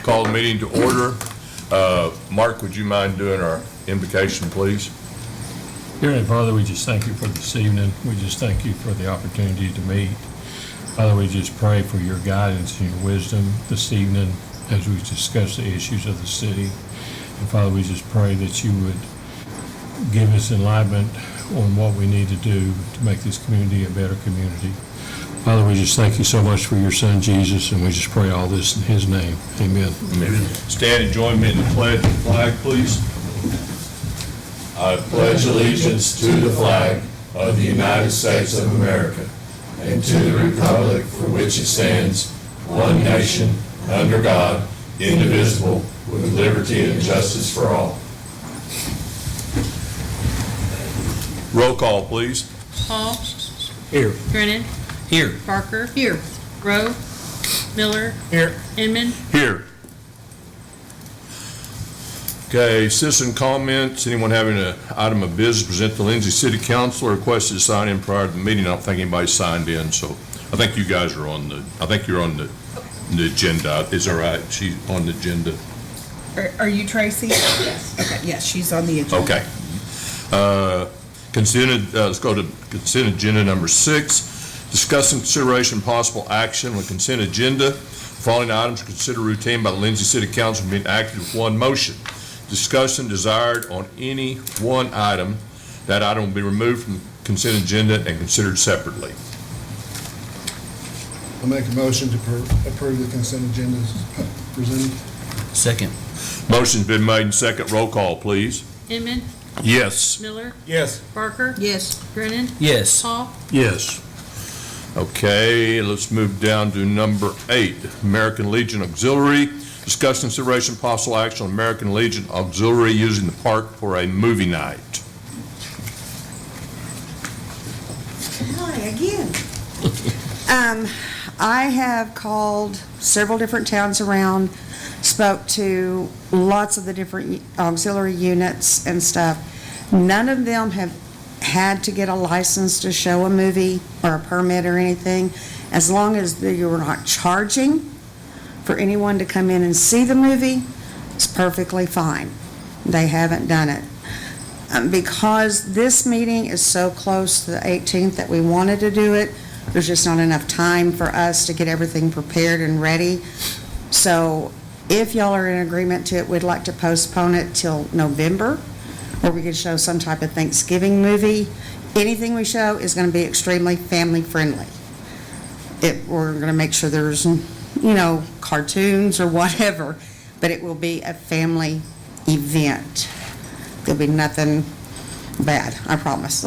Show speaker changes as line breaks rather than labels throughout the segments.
Call the meeting to order. Mark, would you mind doing our invocation, please?
Dear Heavenly Father, we just thank you for this evening. We just thank you for the opportunity to meet. Father, we just pray for your guidance and your wisdom this evening as we discuss the issues of the city. And Father, we just pray that you would give us enlightenment on what we need to do to make this community a better community. Father, we just thank you so much for your son, Jesus, and we just pray all this in his name. Amen.
Amen. Stand and join me in the pledge of the flag, please. I pledge allegiance to the flag of the United States of America and to the republic for which it stands, one nation, under God, indivisible, with liberty and justice for all. Roll call, please.
Hall.
Here.
Brennan.
Here.
Barker. Here. Rowe. Miller.
Here.
Inman.
Here. Okay, citizen comments. Anyone having an item of business present to Lindsay City Council or requested to sign in prior to the meeting? I don't think anybody signed in, so I think you guys are on the, I think you're on the agenda. Is that right? She's on the agenda.
Are you Tracy? Yes. Okay, yes, she's on the agenda.
Okay. Let's go to consent agenda number 6. Discussing consideration and possible action on consent agenda. The following items are considered routine by the Lindsay City Council being acted with one motion. Discussion desired on any one item. That item will be removed from the consent agenda and considered separately.
I'll make a motion to approve the consent agenda as presented.
Second.
Motion's been made and second. Roll call, please.
Inman.
Yes.
Miller.
Yes.
Barker.
Yes.
Brennan.
Yes.
Hall.
Yes.
Okay, let's move down to number 8, American Legion Auxiliary. Discuss consideration possible action on American Legion Auxiliary using the park for a movie night.
Hi again. I have called several different towns around, spoke to lots of the different auxiliary units and stuff. None of them have had to get a license to show a movie or a permit or anything, as long as you're not charging for anyone to come in and see the movie. It's perfectly fine. They haven't done it. Because this meeting is so close to the 18th that we wanted to do it, there's just not enough time for us to get everything prepared and ready. So if y'all are in agreement to it, we'd like to postpone it till November, where we could show some type of Thanksgiving movie. Anything we show is going to be extremely family friendly. We're going to make sure there's, cartoons or whatever, but it will be a family event. There'll be nothing bad, I promise.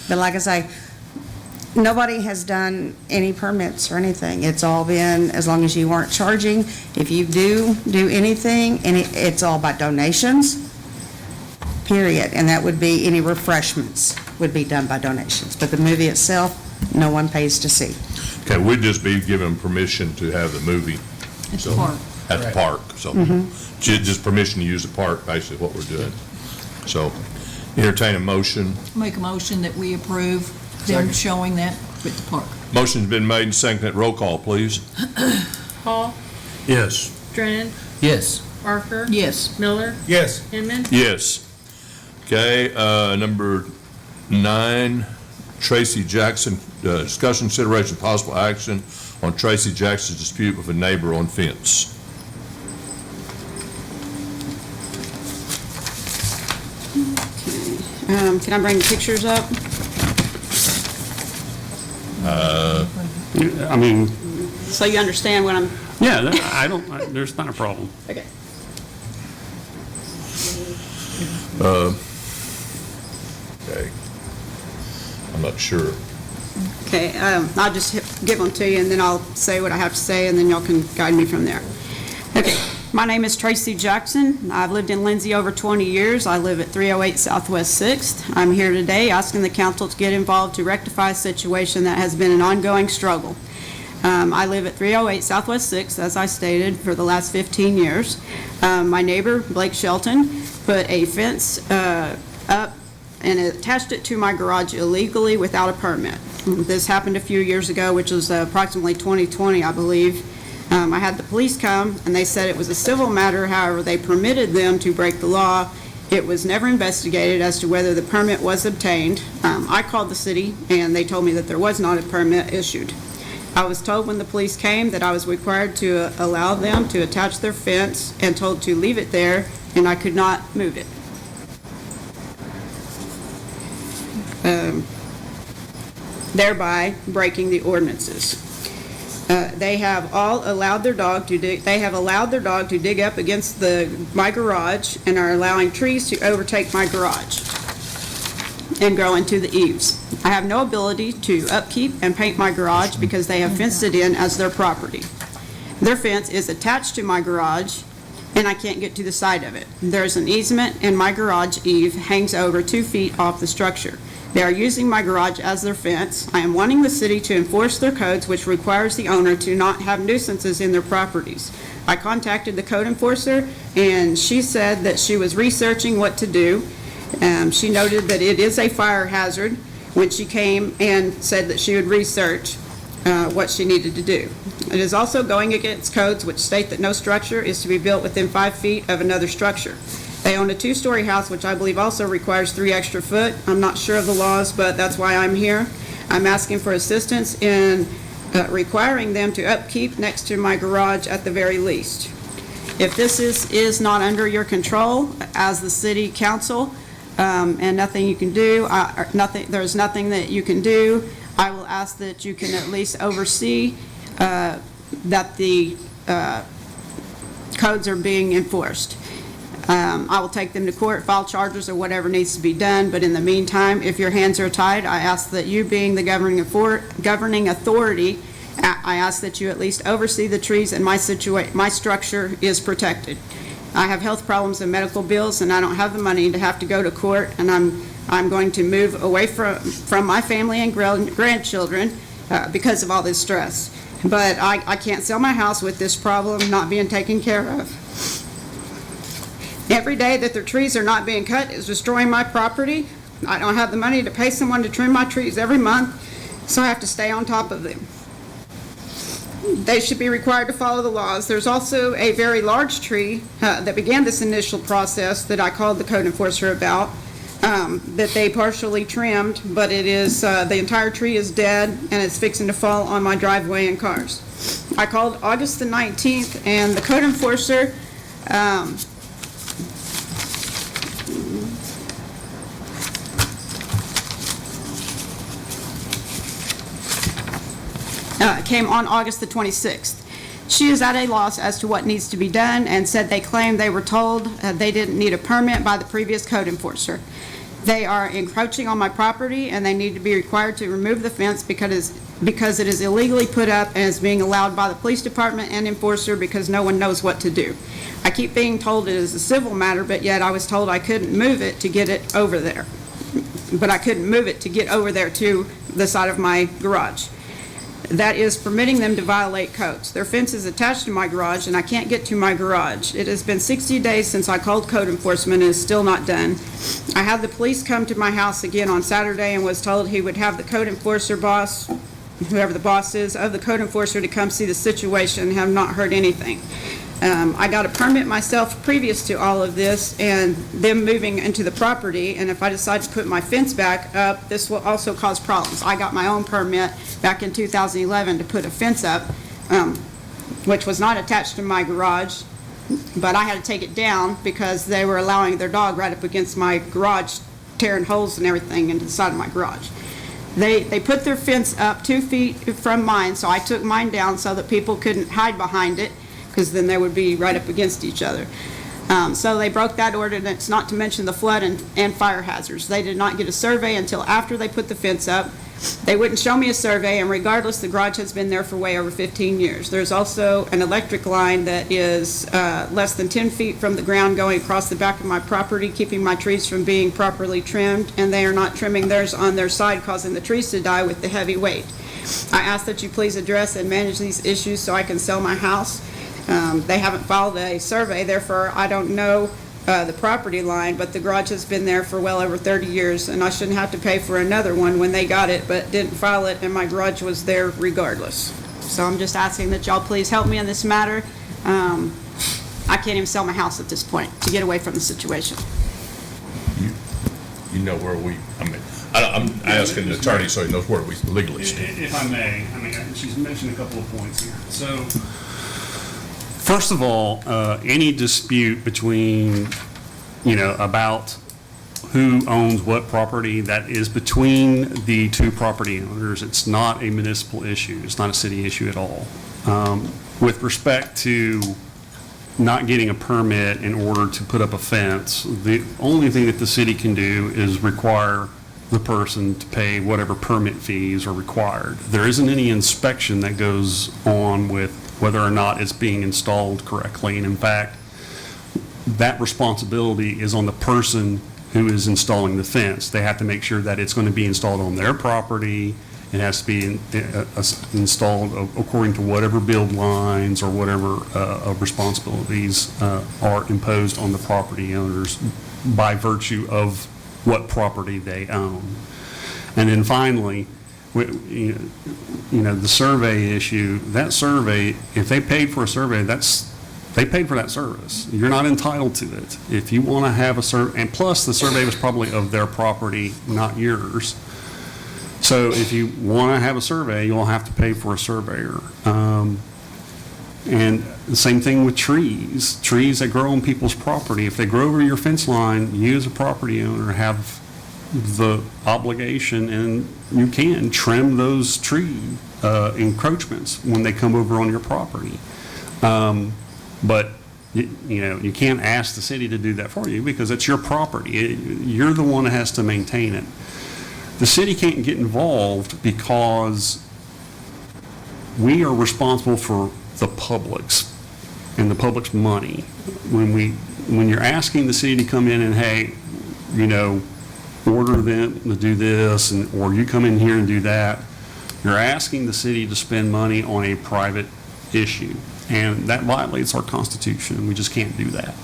But like I say, nobody has done any permits or anything. It's all been, as long as you weren't charging. If you do anything, and it's all about donations, period. And that would be any refreshments would be done by donations. But the movie itself, no one pays to see.
Okay, we'd just be given permission to have the movie.
At the park.
At the park, so just permission to use the park, basically what we're doing. So entertain a motion.
Make a motion that we approve them showing that at the park.
Motion's been made and seconded. Roll call, please.
Hall.
Yes.
Drennan.
Yes.
Barker.
Yes.
Miller.
Yes.
Inman.
Yes. Okay, number 9, Tracy Jackson, discussion, consideration, possible action on Tracy Jackson's dispute with a neighbor on fence.
Can I bring pictures up?
I mean,
So you understand what I'm,
yeah, there's not a problem.
okay.
Okay. I'm not sure.
Okay, I'll just give them to you, and then I'll say what I have to say, and then y'all can guide me from there. Okay, my name is Tracy Jackson. I've lived in Lindsay over 20 years. I live at 308 Southwest 6th. I'm here today asking the council to get involved to rectify a situation that has been an ongoing struggle. I live at 308 Southwest 6th, as I stated, for the last 15 years. My neighbor, Blake Shelton, put a fence up and attached it to my garage illegally without a permit. This happened a few years ago, which was approximately 2020, I believe. I had the police come, and they said it was a civil matter, however, they permitted them to break the law. It was never investigated as to whether the permit was obtained. I called the city, and they told me that there was not a permit issued. I was told when the police came that I was required to allow them to attach their fence and told to leave it there, and I could not move it. Thereby breaking the ordinances. They have all allowed their dog to dig. They have allowed their dog to dig up against my garage and are allowing trees to overtake my garage and grow into the eaves. I have no ability to upkeep and paint my garage because they have fenced it in as their property. Their fence is attached to my garage, and I can't get to the side of it. There's an easement, and my garage eave hangs over 2 feet off the structure. They are using my garage as their fence. I am wanting the city to enforce their codes, which requires the owner to not have nuisances in their properties. I contacted the code enforcer, and she said that she was researching what to do. She noted that it is a fire hazard when she came and said that she would research what she needed to do. It is also going against codes which state that no structure is to be built within 5 feet of another structure. They own a 2-story house, which I believe also requires 3 extra foot. I'm not sure of the laws, but that's why I'm here. I'm asking for assistance in requiring them to upkeep next to my garage at the very least. If this is not under your control as the city council, and nothing you can do, there's nothing that you can do, I will ask that you can at least oversee that the codes are being enforced. I will take them to court, file charges, or whatever needs to be done, but in the meantime, if your hands are tied, I ask that you, being the governing authority, I ask that you at least oversee the trees and my structure is protected. I have health problems and medical bills, and I don't have the money to have to go to court, and I'm going to move away from my family and grandchildren because of all this stress. But I can't sell my house with this problem not being taken care of. Every day that their trees are not being cut is destroying my property. I don't have the money to pay someone to trim my trees every month, so I have to stay on top of them. They should be required to follow the laws. There's also a very large tree that began this initial process that I called the code enforcer about, that they partially trimmed, but it is, the entire tree is dead and it's fixing to fall on my driveway and cars. I called August the 19th, and the code enforcer came on August the 26th. She is at a loss as to what needs to be done and said they claimed they were told they didn't need a permit by the previous code enforcer. They are encroaching on my property, and they need to be required to remove the fence because it is illegally put up and is being allowed by the police department and enforcer because no one knows what to do. I keep being told it is a civil matter, but yet I was told I couldn't move it to get it over there. But I couldn't move it to get over there to the side of my garage. That is permitting them to violate codes. Their fence is attached to my garage, and I can't get to my garage. It has been 60 days since I called code enforcement, and it's still not done. I had the police come to my house again on Saturday and was told he would have the code enforcer boss, whoever the boss is, of the code enforcer to come see the situation, and have not heard anything. I got a permit myself previous to all of this and them moving into the property, and if I decide to put my fence back up, this will also cause problems. I got my own permit back in 2011 to put a fence up, which was not attached to my garage, but I had to take it down because they were allowing their dog right up against my garage, tearing holes and everything into the side of my garage. They put their fence up 2 feet from mine, so I took mine down so that people couldn't hide behind it, because then they would be right up against each other. So they broke that ordinance, not to mention the flood and fire hazards. They did not get a survey until after they put the fence up. They wouldn't show me a survey, and regardless, the garage has been there for way over 15 years. There's also an electric line that is less than 10 feet from the ground going across the back of my property, keeping my trees from being properly trimmed, and they are not trimming theirs on their side, causing the trees to die with the heavy weight. I ask that you please address and manage these issues so I can sell my house. They haven't filed a survey, therefore I don't know the property line, but the garage has been there for well over 30 years, and I shouldn't have to pay for another one when they got it, but didn't file it, and my garage was there regardless. So I'm just asking that y'all please help me in this matter. I can't even sell my house at this point to get away from the situation.
You know where I'm asking the attorney so he knows where we legally stand.
If I may, she's mentioned a couple of points here. So, first of all, any dispute between, about who owns what property, that is between the two property owners. It's not a municipal issue. It's not a city issue at all. With respect to not getting a permit in order to put up a fence, the only thing that the city can do is require the person to pay whatever permit fees are required. There isn't any inspection that goes on with whether or not it's being installed correctly. And in fact, that responsibility is on the person who is installing the fence. They have to make sure that it's going to be installed on their property. It has to be installed according to whatever build lines or whatever responsibilities are imposed on the property owners by virtue of what property they own. And then finally, the survey issue, that survey, if they paid for a survey, they paid for that service. You're not entitled to it. If you want to have a survey, and plus the survey was probably of their property, not yours. So if you want to have a survey, you'll have to pay for a surveyor. And the same thing with trees. Trees that grow on people's property. If they grow over your fence line, you as a property owner have the obligation, and you can trim those tree encroachments when they come over on your property. But you can't ask the city to do that for you because it's your property. You're the one that has to maintain it. The city can't get involved because we are responsible for the public's and the public's money. When you're asking the city to come in and, hey, order them to do this, or you come in here and do that, you're asking the city to spend money on a private issue. And that violates our Constitution, and we just can't do that.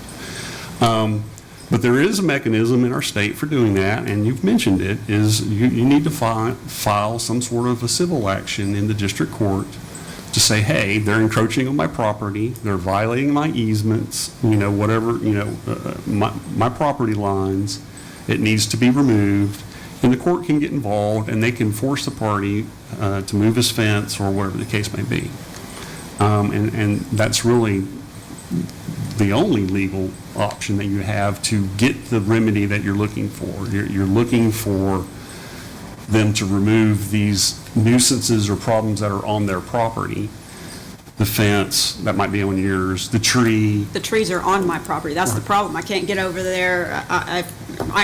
But there is a mechanism in our state for doing that, and you've mentioned it, is you need to file some sort of a civil action in the district court to say, hey, they're encroaching on my property, they're violating my easements, whatever, my property lines, it needs to be removed. And the court can get involved, and they can force the party to move his fence or whatever the case may be. And that's really the only legal option that you have to get the remedy that you're looking for. You're looking for them to remove these nuisances or problems that are on their property. The fence, that might be on yours, the tree.
The trees are on my property. That's the problem. I can't get over there. I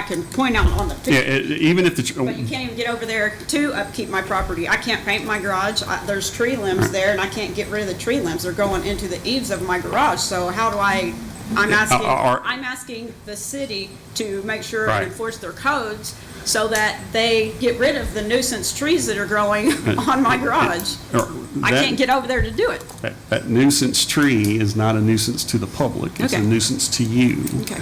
can point out on the
Yeah, even if the.
But you can't even get over there to upkeep my property. I can't paint my garage. There's tree limbs there, and I can't get rid of the tree limbs. They're going into the eaves of my garage. So how do I'm asking the city to make sure and enforce their codes so that they get rid of the nuisance trees that are growing on my garage. I can't get over there to do it.
That nuisance tree is not a nuisance to the public. It's a nuisance to you.
Okay.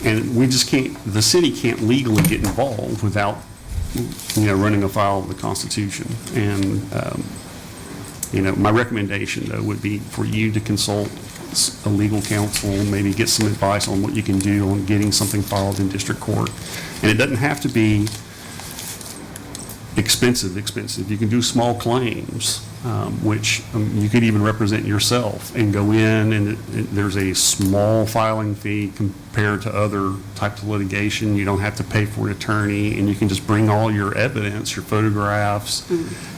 And we just can't, the city can't legally get involved without, running afoul of the Constitution. And, my recommendation, though, would be for you to consult a legal counsel, maybe get some advice on what you can do on getting something filed in district court. And it doesn't have to be expensive. You can do small claims, which you could even represent yourself and go in, and there's a small filing fee compared to other types of litigation. You don't have to pay for an attorney, and you can just bring all your evidence, your photographs.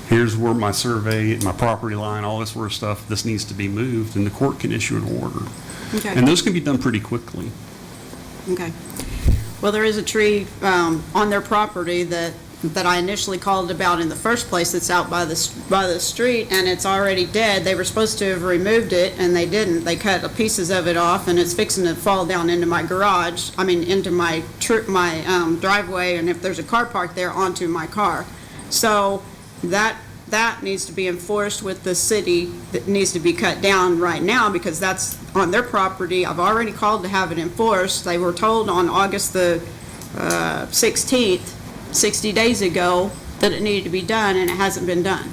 Here's where my survey, my property line, all this sort of stuff, this needs to be moved, and the court can issue an order.
Okay.
And those can be done pretty quickly.
Okay. Well, there is a tree on their property that I initially called about in the first place that's out by the street, and it's already dead. They were supposed to have removed it, and they didn't. They cut pieces of it off, and it's fixing to fall down into my garage, into my driveway, and if there's a car parked there, onto my car. So that needs to be enforced with the city. That needs to be cut down right now because that's on their property. I've already called to have it enforced. They were told on August the 16th, 60 days ago, that it needed to be done, and it hasn't been done.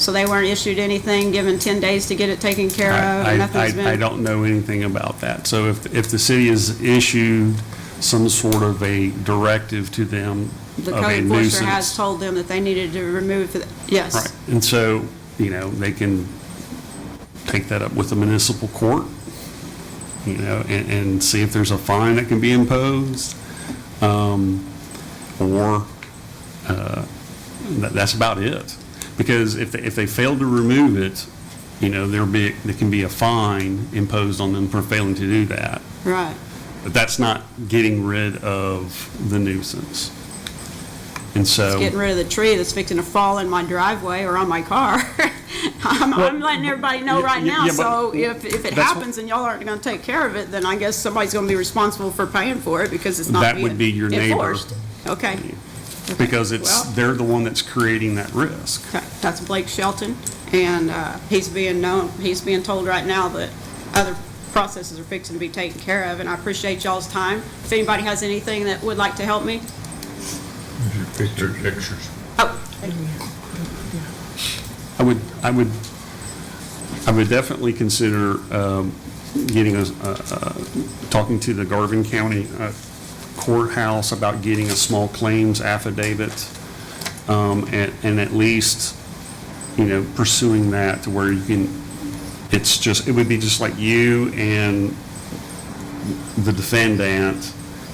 So they weren't issued anything, given 10 days to get it taken care of, and nothing's been?
I don't know anything about that. So if the city has issued some sort of a directive to them
The
of a
code enforcer has
nuisance.
told them that they needed to remove, yes.
Right, and so, they can take that up with the municipal court, and see if there's a fine that can be imposed, or that's about it. Because if they fail to remove it, there can be a fine imposed on them for failing to do that.
Right.
But that's not getting rid of the nuisance. And so.
It's getting rid of the tree that's fixing to fall in my driveway or on my car. I'm letting everybody know right now,
yeah, but
so if it
that's
happens and y'all aren't gonna take care of it, then I guess somebody's gonna be responsible for paying for it because it's not
That
being
would be your neighbor.
enforced. Okay.
Because
Well-
they're the one that's creating that risk.
Okay, that's Blake Shelton, and he's being told right now that other processes are fixing to be taken care of, and I appreciate y'all's time. If anybody has anything that would like to help me.
Pictures.
Oh,
I would definitely consider getting talking to the Garvin County courthouse about getting a small claims affidavit, and at least, pursuing that to where you can, it would be just like you and the defendant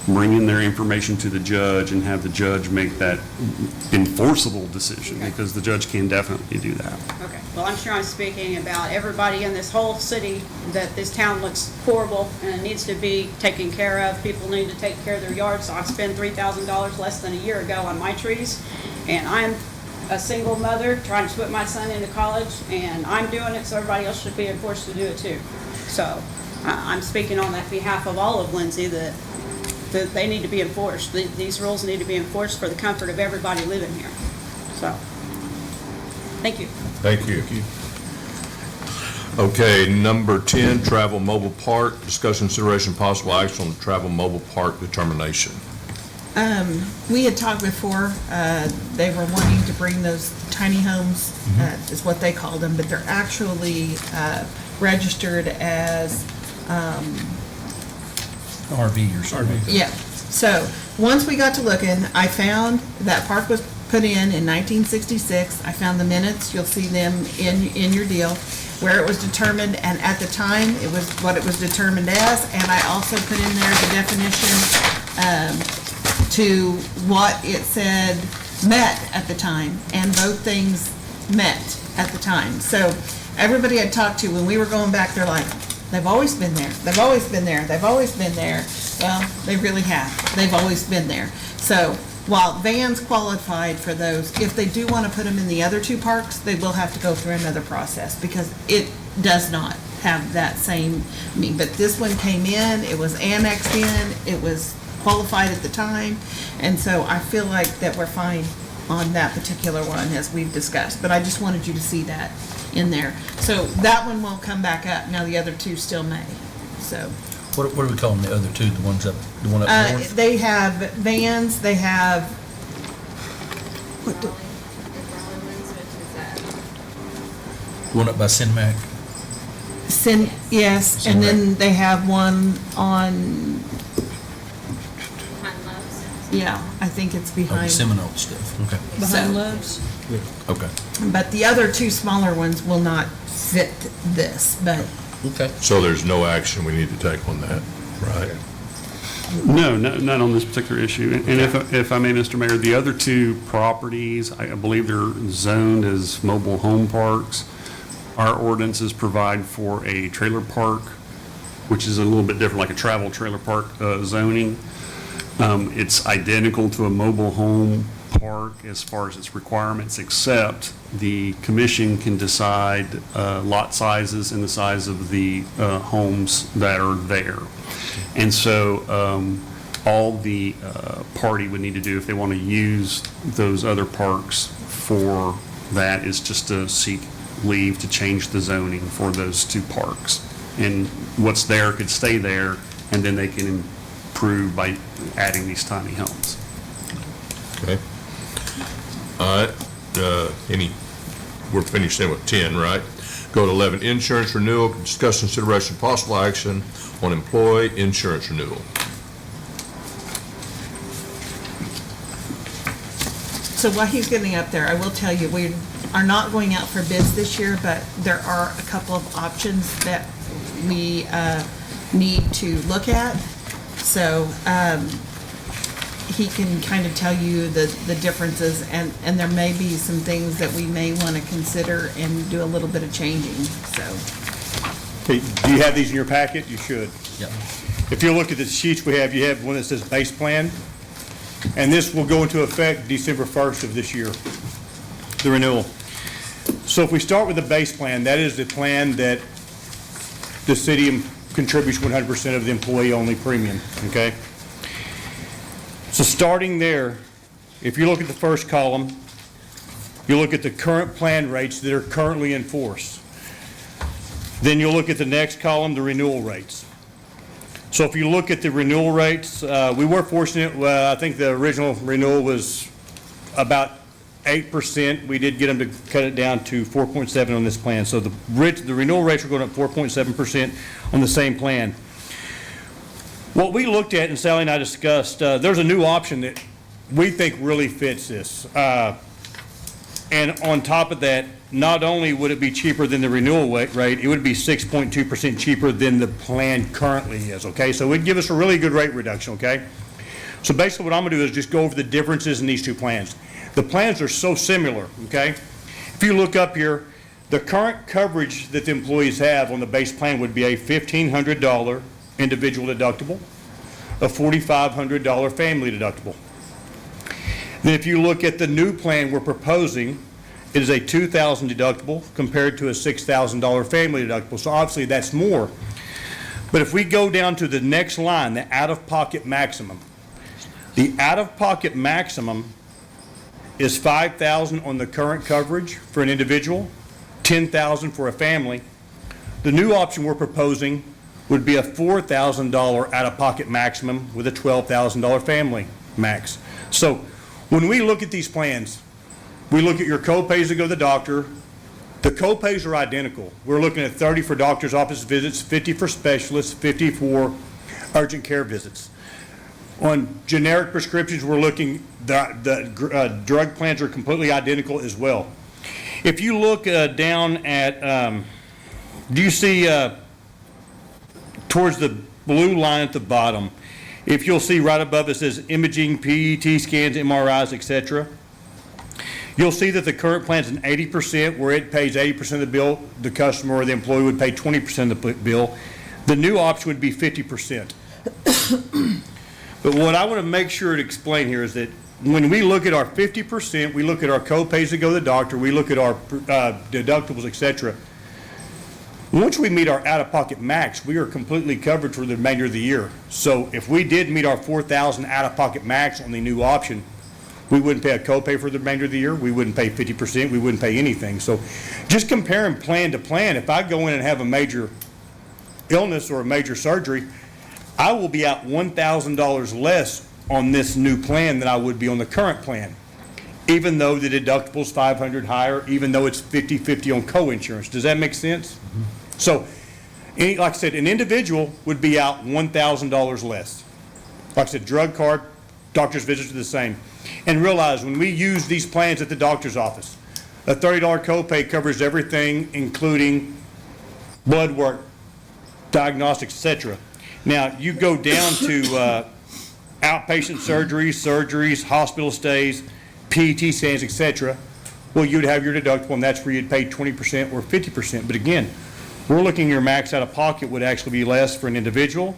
bringing their information to the judge and have the judge make that enforceable decision,
Okay.
because the judge can definitely do that.
okay. Well, I'm sure I'm speaking about everybody in this whole city, that this town looks horrible and it needs to be taken care of. People need to take care of their yards, so I spent $3,000 less than a year ago on my trees. And I'm a single mother trying to put my son into college, and I'm doing it, so everybody else should be enforced to do it too. So I'm speaking on that behalf of all of Lindsay, that they need to be enforced. These rules need to be enforced for the comfort of everybody living here. So, thank you.
Thank you. Okay, number 10, travel mobile park, discussion consideration possible action on the travel mobile park determination.
We had talked before, they were wanting to bring those tiny homes, is what they called them, but they're actually registered as,
RV or something.
yeah. So, once we got to looking, I found that park was put in 1966. I found the minutes, you'll see them in your deal, where it was determined, and at the time, it was what it was determined as, and I also put in there the definition to what it said met at the time, and both things met at the time. So everybody I talked to, when we were going back, they're like, they've always been there, they've always been there, they've always been there. Well, they really have, they've always been there. So while vans qualified for those, if they do want to put them in the other two parks, they will have to go through another process, because it does not have that same meaning. But this one came in, it was annexed in, it was qualified at the time, and so I feel like that we're fine on that particular one, as we've discussed. But I just wanted you to see that in there. So that one won't come back up, now the other two still may, so.
What are we calling the other two, the one up north?
They have vans, they have,
One up by Cinemac?
yes, and then they have one on, yeah, I think it's
Oh, the
behind.
Seminole stuff, okay.
So-
Love's?
Okay.
But the other two smaller ones will not fit this, but
Okay.
So there's no action we need to take on that, right?
No, not on this particular issue. And if I may, Mr. Mayor, the other two properties, I believe they're zoned as mobile home parks. Our ordinances provide for a trailer park, which is a little bit different, like a travel trailer park zoning. It's identical to a mobile home park as far as its requirements, except the commission can decide lot sizes and the size of the homes that are there. And so all the party would need to do if they want to use those other parks for that is just to seek leave to change the zoning for those two parks. And what's there could stay there, and then they can improve by adding these tiny homes.
Okay. All right, any we're finished then with 10, right? Go to 11, insurance renewal, discuss consideration possible action on employee insurance renewal.
So while he's getting up there, I will tell you, we are not going out for bids this year, but there are a couple of options that we need to look at. So he can kind of tell you the differences, and there may be some things that we may want to consider and do a little bit of changing, so.
Okay, do you have these in your packet? You should.
Yeah.
If you look at the sheets we have, you have one that says base plan, and this will go into effect December 1st of this year, the renewal. So if we start with the base plan, that is the plan that the city contributes 100% of the employee-only premium, okay? So starting there, if you look at the first column, you look at the current plan rates that are currently in force. Then you'll look at the next column, the renewal rates. So if you look at the renewal rates, we were fortunate, I think the original renewal was about 8%. We did get them to cut it down to 4.7 on this plan. So the renewal rates are going up 4.7% on the same plan. What we looked at, and Sally and I discussed, there's a new option that we think really fits this. And on top of that, not only would it be cheaper than the renewal rate, it would be 6.2% cheaper than the plan currently is, okay? So it'd give us a really good rate reduction, okay? So basically what I'm gonna do is just go over the differences in these two plans. The plans are so similar, okay? If you look up here, the current coverage that the employees have on the base plan would be a $1,500 individual deductible, a $4,500 family deductible. Then if you look at the new plan we're proposing, it is a $2,000 deductible compared to a $6,000 family deductible. So obviously that's more. But if we go down to the next line, the out-of-pocket maximum, the out-of-pocket maximum is $5,000 on the current coverage for an individual, $10,000 for a family. The new option we're proposing would be a $4,000 out-of-pocket maximum with a $12,000 family max. So when we look at these plans, we look at your co-pays to go to the doctor. The co-pays are identical. We're looking at 30 for doctor's office visits, 50 for specialists, 50 for urgent care visits. On generic prescriptions, we're looking, the drug plans are completely identical as well. If you look down at, do you see towards the blue line at the bottom, if you'll see right above it says imaging, PET scans, MRIs, etc. You'll see that the current plan is an 80%, where it pays 80% of the bill. The customer or the employee would pay 20% of the bill. The new option would be 50%. But what I want to make sure to explain here is that when we look at our 50%, we look at our co-pays to go to the doctor, we look at our deductibles, etc. Once we meet our out-of-pocket max, we are completely covered for the remainder of the year. So if we did meet our $4,000 out-of-pocket max on the new option, we wouldn't pay a copay for the remainder of the year. We wouldn't pay 50%. We wouldn't pay anything. So just comparing plan to plan, if I go in and have a major illness or a major surgery, I will be out $1,000 less on this new plan than I would be on the current plan, even though the deductible is $500 higher, even though it's 50-50 on co-insurance. Does that make sense? Mm-hmm. So, like I said, an individual would be out $1,000 less. Like I said, drug card, doctor's visits are the same. And realize when we use these plans at the doctor's office, a $30 copay covers everything, including blood work, diagnostics, etc. Now, you go down to outpatient surgeries, hospital stays, PET scans, etc. Well, you'd have your deductible, and that's where you'd pay 20% or 50%. But again, we're looking your max out of pocket would actually be less for an individual.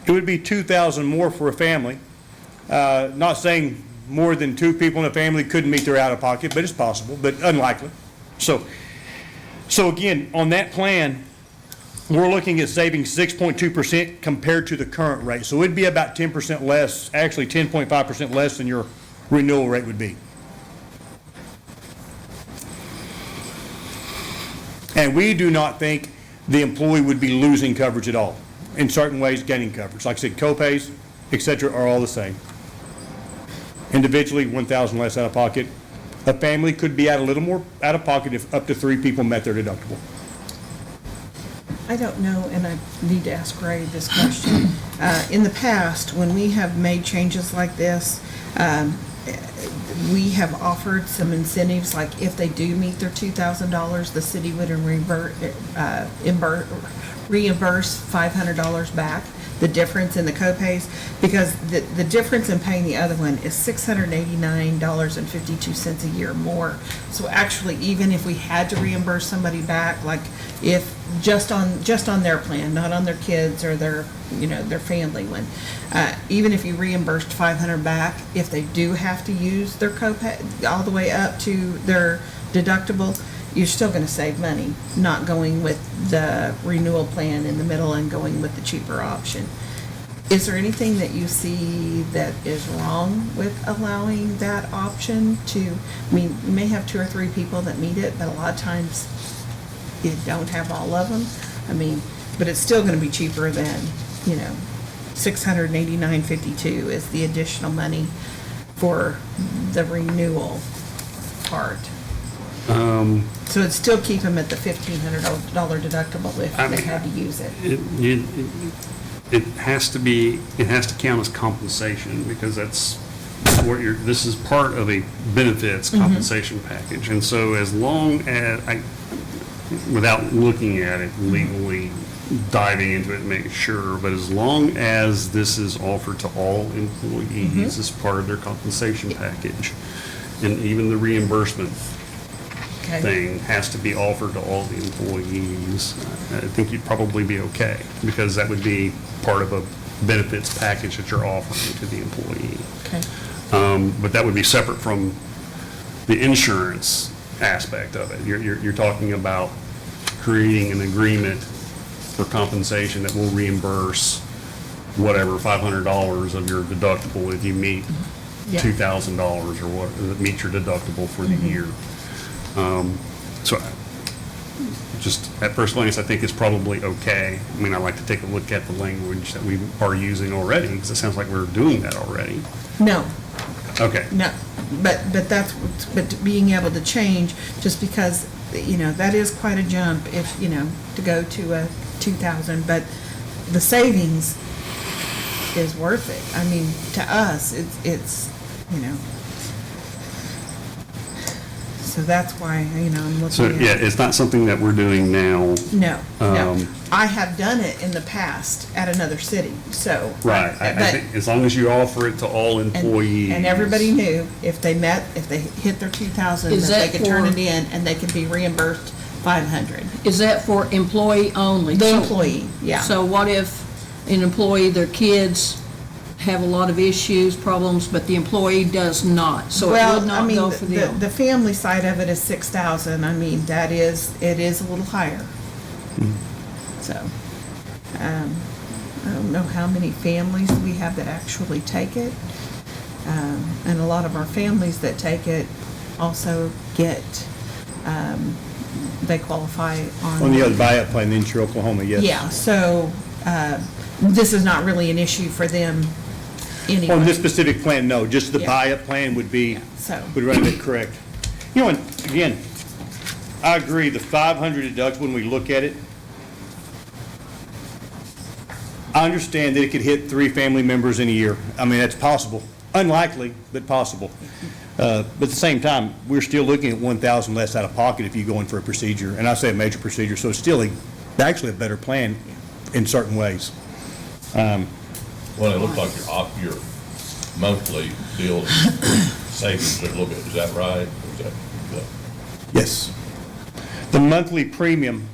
It would be $2,000 more for a family. Not saying more than two people in a family couldn't meet their out of pocket, but it's possible, but unlikely. So again, on that plan, we're looking at saving 6.2% compared to the current rate. So it'd be about 10% less, actually 10.5% less than your renewal rate would be. And we do not think the employee would be losing coverage at all. In certain ways, gaining coverage. Like I said, co-pays, etc. are all the same. Individually, $1,000 less out of pocket. A family could be out a little more out of pocket if up to 3 people met their deductible.
I don't know, and I need to ask Ray this question. In the past, when we have made changes like this, we have offered some incentives, like if they do meet their $2,000, the city would reimburse $500 back, the difference in the copays, because the difference in paying the other one is $689.52 a year more. So actually, even if we had to reimburse somebody back, like if just on their plan, not on their kids or their family one, even if you reimbursed $500 back, if they do have to use their copay all the way up to their deductible, you're still going to save money, not going with the renewal plan in the middle and going with the cheaper option. Is there anything that you see that is wrong with allowing that option to, I mean, you may have 2 or 3 people that meet it, but a lot of times you don't have all of them. I mean, but it's still going to be cheaper than, $689.52 is the additional money for the renewal part. So it'd still keep them at the $1,500 deductible if they had to use it.
It has to count as compensation, because that's what this is part of a benefits compensation package. And so as long as, without looking at it legally, diving into it and making sure, but as long as this is offered to all employees as part of their compensation package, and even the reimbursement thing has to be offered to all the employees, I think you'd probably be okay, because that would be part of a benefits package that you're offering to the employee.
Okay.
But that would be separate from the insurance aspect of it. You're talking about creating an agreement for compensation that will reimburse whatever, $500 of your deductible if you meet $2,000 or what, that meets your deductible for the year. So just at first glance, I think it's probably okay. I mean, I like to take a look at the language that we are using already, because it sounds like we're doing that already.
No.
Okay.
No, but being able to change, just because, that is quite a jump if, to go to a 2,000, but the savings is worth it. I mean, to us, it's so that's why, I'm looking
So,
at.
yeah, it's not something that we're doing now.
No. I have done it in the past at another city, so.
Right. I think as long as you offer it to all employees.
And everybody knew if they hit their 2,000,
Is
that they
that
could turn
for-
it in and they could be reimbursed 500.
Is that for employee only?
The
So-
employee, yeah.
So what if an employee, their kids have a lot of issues, problems, but the employee does not? So it
Well,
would
I
not
mean,
go for them?
the family side of it is 6,000. I mean, it is a little higher. So, I don't know how many families we have that actually take it. And a lot of our families that take it also get, they qualify
On the other buyout plan, the Insure Oklahoma, yes.
Yeah, so, this is not really an issue for them anyway.
On this specific plan, no, just the
Yeah.
buy-up plan would
So.
run it correct. And again, I agree, the 500 deductible, when we look at it, I understand that it could hit 3 family members in a year. I mean, that's possible. Unlikely, but possible. But at the same time, we're still looking at 1,000 less out of pocket if you go in for a procedure, and I say a major procedure, so it's still actually a better plan in certain ways.
Well, it looks like your monthly deal savings a little bit, is that right? Or is that?
Yes. The monthly premium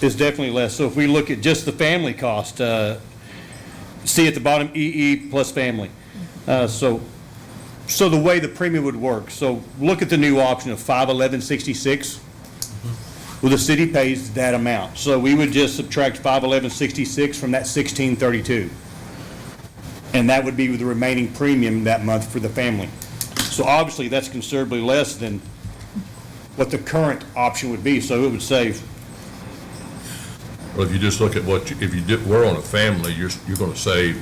is definitely less. So if we look at just the family cost, see at the bottom, EE plus family. So the way the premium would work, so look at the new option of $511.66. Well, the city pays that amount. So we would just subtract $511.66 from that $1,632. And that would be the remaining premium that month for the family. So obviously, that's considerably less than what the current option would be. So it would save.
Well, if you just look at if you were on a family, you're going to save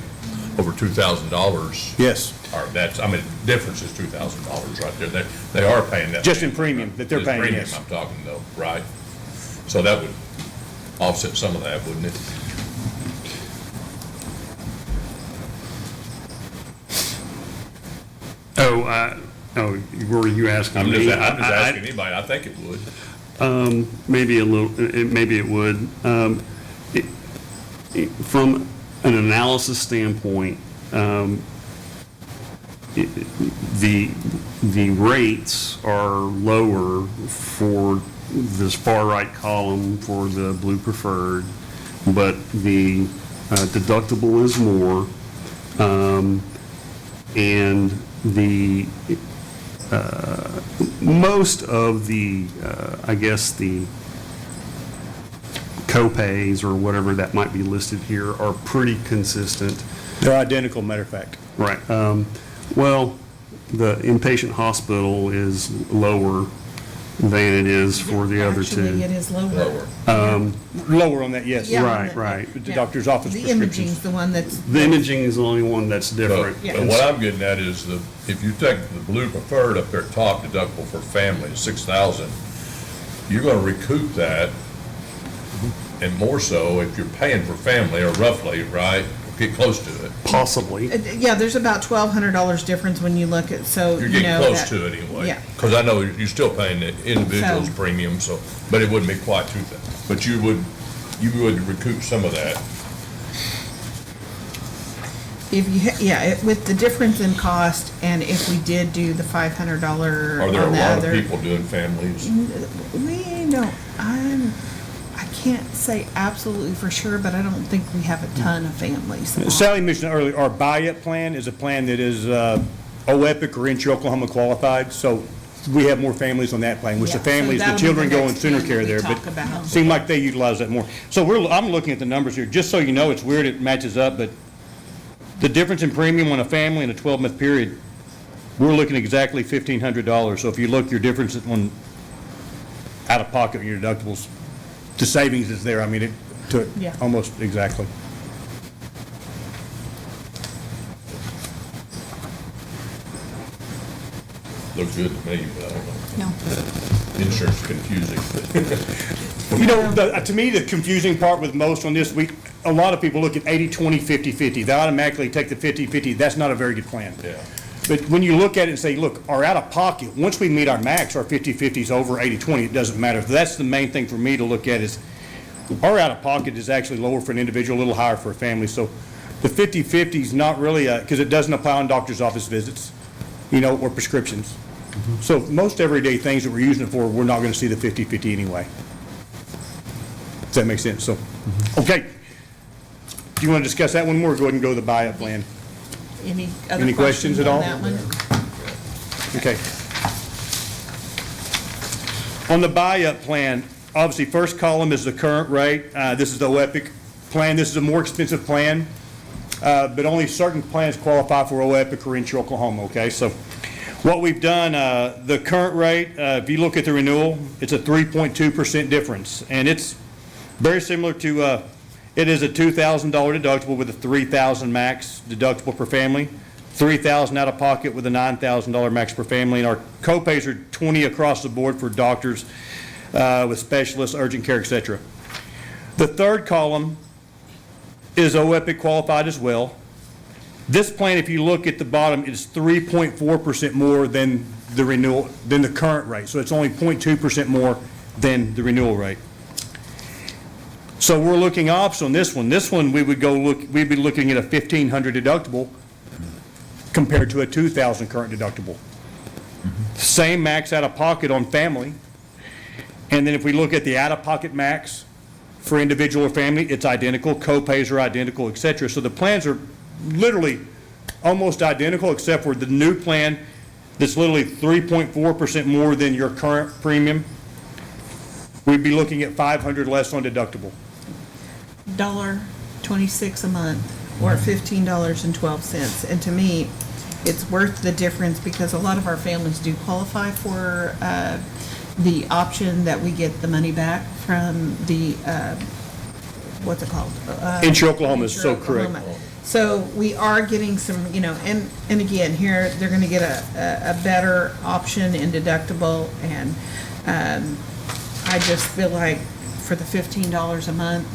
over $2,000.
Yes,
Or that's, I mean, the difference is $2,000 right there. They are paying that.
just in premium that they're
Just
paying,
premium
yes.
I'm talking though, right? So that would offset some of that, wouldn't it?
Were you asking
I'm
me?
just asking anybody. I think it would.
Maybe a little, maybe it would. From an analysis standpoint, the rates are lower for this far right column for the blue preferred, but the deductible is more, and the most of the, I guess, the co-pays or whatever that might be listed here are pretty consistent.
They're identical, matter of fact.
Right. Well, the inpatient hospital is lower than it is for the other
Actually,
two.
it is lower.
Lower.
Lower on that, yes.
Yeah,
Right,
on
right.
The
yeah.
doctor's office
The
prescriptions.
imaging's the one that's.
The imaging is the only one that's
But
different.
Yeah.
but what I'm getting at is if you take the blue preferred up there, top deductible for family, 6,000, you're gonna recoup that, and more so if you're paying for family, or roughly, right, get close to it.
Possibly.
Yeah, there's about $1,200 difference when you look at, so,
You're
you
getting
know.
close
that-
to it anyway.
Yeah.
Because I know you're still paying the individual's
So-
premium, so, but it wouldn't be quite 2,000. But you would recoup some of that.
If you, with the difference in cost, and if we did do the $500
Are there a
on the
lot of
other.
people doing families?
We don't, I can't say absolutely for sure, but I don't think we have a ton of families.
Sally mentioned earlier, our buy-up plan is a plan that is OEPIC or Inch Oklahoma qualified, so we have more families on that plan, which the
Yeah, so
families, the
that'll be
children
the
go in
next
sooner
plan
care
we
there,
talk
but
about.
seem like they utilize that more. So I'm looking at the numbers here, just so you know, it's weird, it matches up, but the difference in premium on a family in a 12-month period, we're looking at exactly $1,500. So if you look, your difference on out-of-pocket, your deductibles, the savings is there. I mean, it took
Yeah.
almost exactly.
Looks good to me, but I don't know.
No.
Insurance is confusing.
You know, to me, the confusing part with most on this, a lot of people look at 80-20, 50-50. They automatically take the 50-50. That's not a very good plan.
Yeah.
But when you look at it and say, look, our out-of-pocket, once we meet our max, our 50-50 is over 80-20, it doesn't matter. That's the main thing for me to look at is our out-of-pocket is actually lower for an individual, a little higher for a family. So the 50-50 is not really, because it doesn't apply on doctor's office visits, or prescriptions. So most everyday things that we're using it for, we're not going to see the 50-50 anyway. Does that make sense? So, okay. Do you want to discuss that one more, or go ahead and go to the buy-up plan?
Any other
Any questions at all?
on that one?
Okay. On the buy-up plan, obviously, first column is the current rate. This is the OEPIC plan. This is a more expensive plan, but only certain plans qualify for OEPIC or Inch Oklahoma, okay? So what we've done, the current rate, if you look at the renewal, it's a 3.2% difference, and it's very similar to, it is a $2,000 deductible with a $3,000 max deductible per family, $3,000 out of pocket with a $9,000 max per family, and our co-pays are $20 across the board for doctors with specialists, urgent care, et cetera. The third column is OEPIC qualified as well. This plan, if you look at the bottom, is 3.4% more than the renewal, than the current rate. So it's only 0.2% more than the renewal rate. So we're looking ops on this one. This one, we'd be looking at a $1,500 deductible compared to a $2,000 current deductible. Same max out of pocket on family. And then if we look at the out of pocket max for individual or family, it's identical. Co-pays are identical, et cetera. So the plans are literally almost identical, except for the new plan that's literally 3.4% more than your current premium. We'd be looking at $500 less on deductible.
$1.26 a month, or $15.12. And to me, it's worth the difference because a lot of our families do qualify for the option that we get the money back from the, what's it called?
Inch Oklahoma is
Inch
so correct.
Oklahoma. So we are getting some, and again, here, they're gonna get a better option in deductible, and, I just feel like for the $15 a month,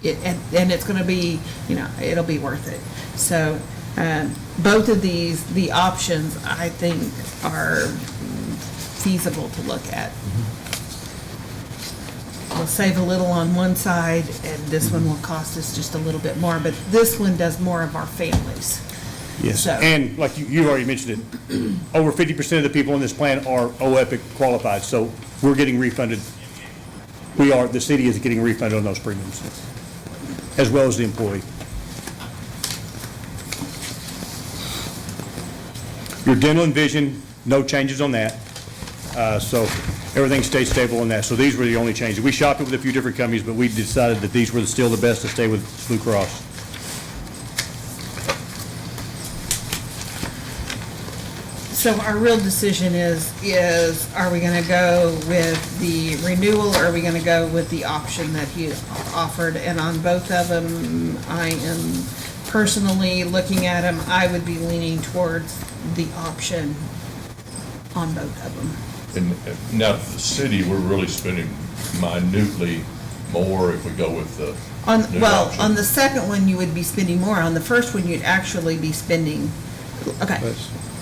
and it's gonna be, it'll be worth it. So, both of these, the options, I think, are feasible to look at. We'll save a little on one side, and this one will cost us just a little bit more, but this one does more of our families.
Yes,
So-
and like you already mentioned it, over 50% of the people in this plan are OEPIC qualified, so we're getting refunded. The city is getting refunded on those premiums, as well as the employee. Your dental and vision, no changes on that. So everything stays stable on that. So these were the only changes. We shopped it with a few different companies, but we decided that these were still the best to stay with Blue Cross.
So our real decision is are we gonna go with the renewal, or are we gonna go with the option that he offered? And on both of them, I am personally looking at them, I would be leaning towards the option on both of them.
And now, the city, we're really spending minutely more if we go with the new option.
On the second one, you would be spending more. On the first one, you'd actually be spending, okay,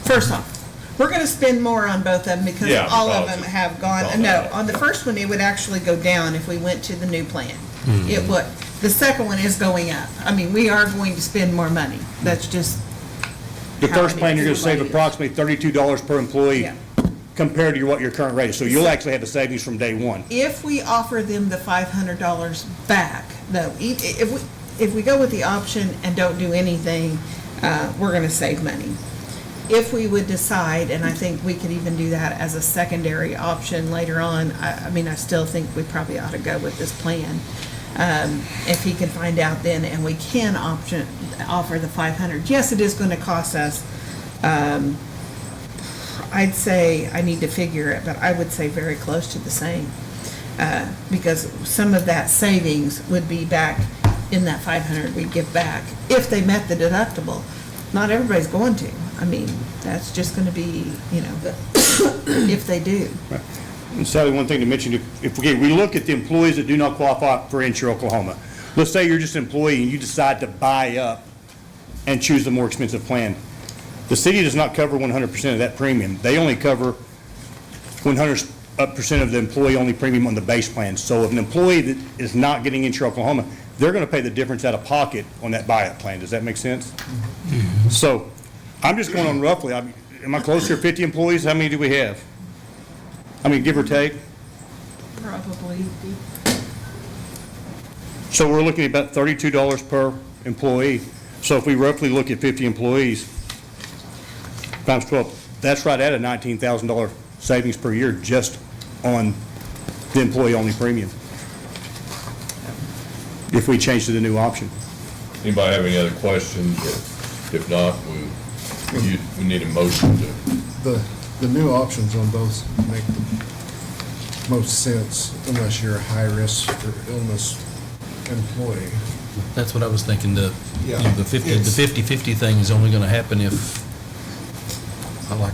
first off, we're gonna spend more on both of them because
Yeah,
all of
because
them have gone,
gone
no,
up.
on the first one, it would actually go down if we went to the new plan. It would. The second one is going up. I mean, we are going to spend more money. That's just
The
how
first
it
plan,
is.
you're gonna save approximately $32 per employee
Yeah.
compared to what your current rate is. So you'll actually have a savings from day one.
If we offer them the $500 back, though, if we go with the option and don't do anything, we're gonna save money. If we would decide, and I think we could even do that as a secondary option later on, I mean, I still think we probably ought to go with this plan. If he can find out then, and we can offer the 500. Yes, it is gonna cost us, I'd say, I need to figure it, but I would say very close to the same. Because some of that savings would be back in that 500 we give back, if they met the deductible. Not everybody's going to. I mean, that's just gonna be, if they do.
And Sally, one thing to mention, if we look at the employees that do not qualify for Insure Oklahoma, let's say you're just an employee and you decide to buy up and choose the more expensive plan. The city does not cover 100% of that premium. They only cover 100% of the employee-only premium on the base plan. So if an employee that is not getting Insure Oklahoma, they're going to pay the difference out of pocket on that buy-up plan. Does that make sense? So I'm just going on roughly. Am I close to 50 employees? How many do we have? I mean, give or take.
Probably.
So we're looking at about $32 per employee. So if we roughly look at 50 employees, times 12, that's right at a $19,000 savings per year just on the employee-only premium, if we change to the new option.
Anybody have any other questions? Or if not, we need a motion to,
The new options on both make the most sense unless you're a high-risk for illness employee.
That's what I was thinking, the
Yeah.
50/50 thing is only gonna happen if a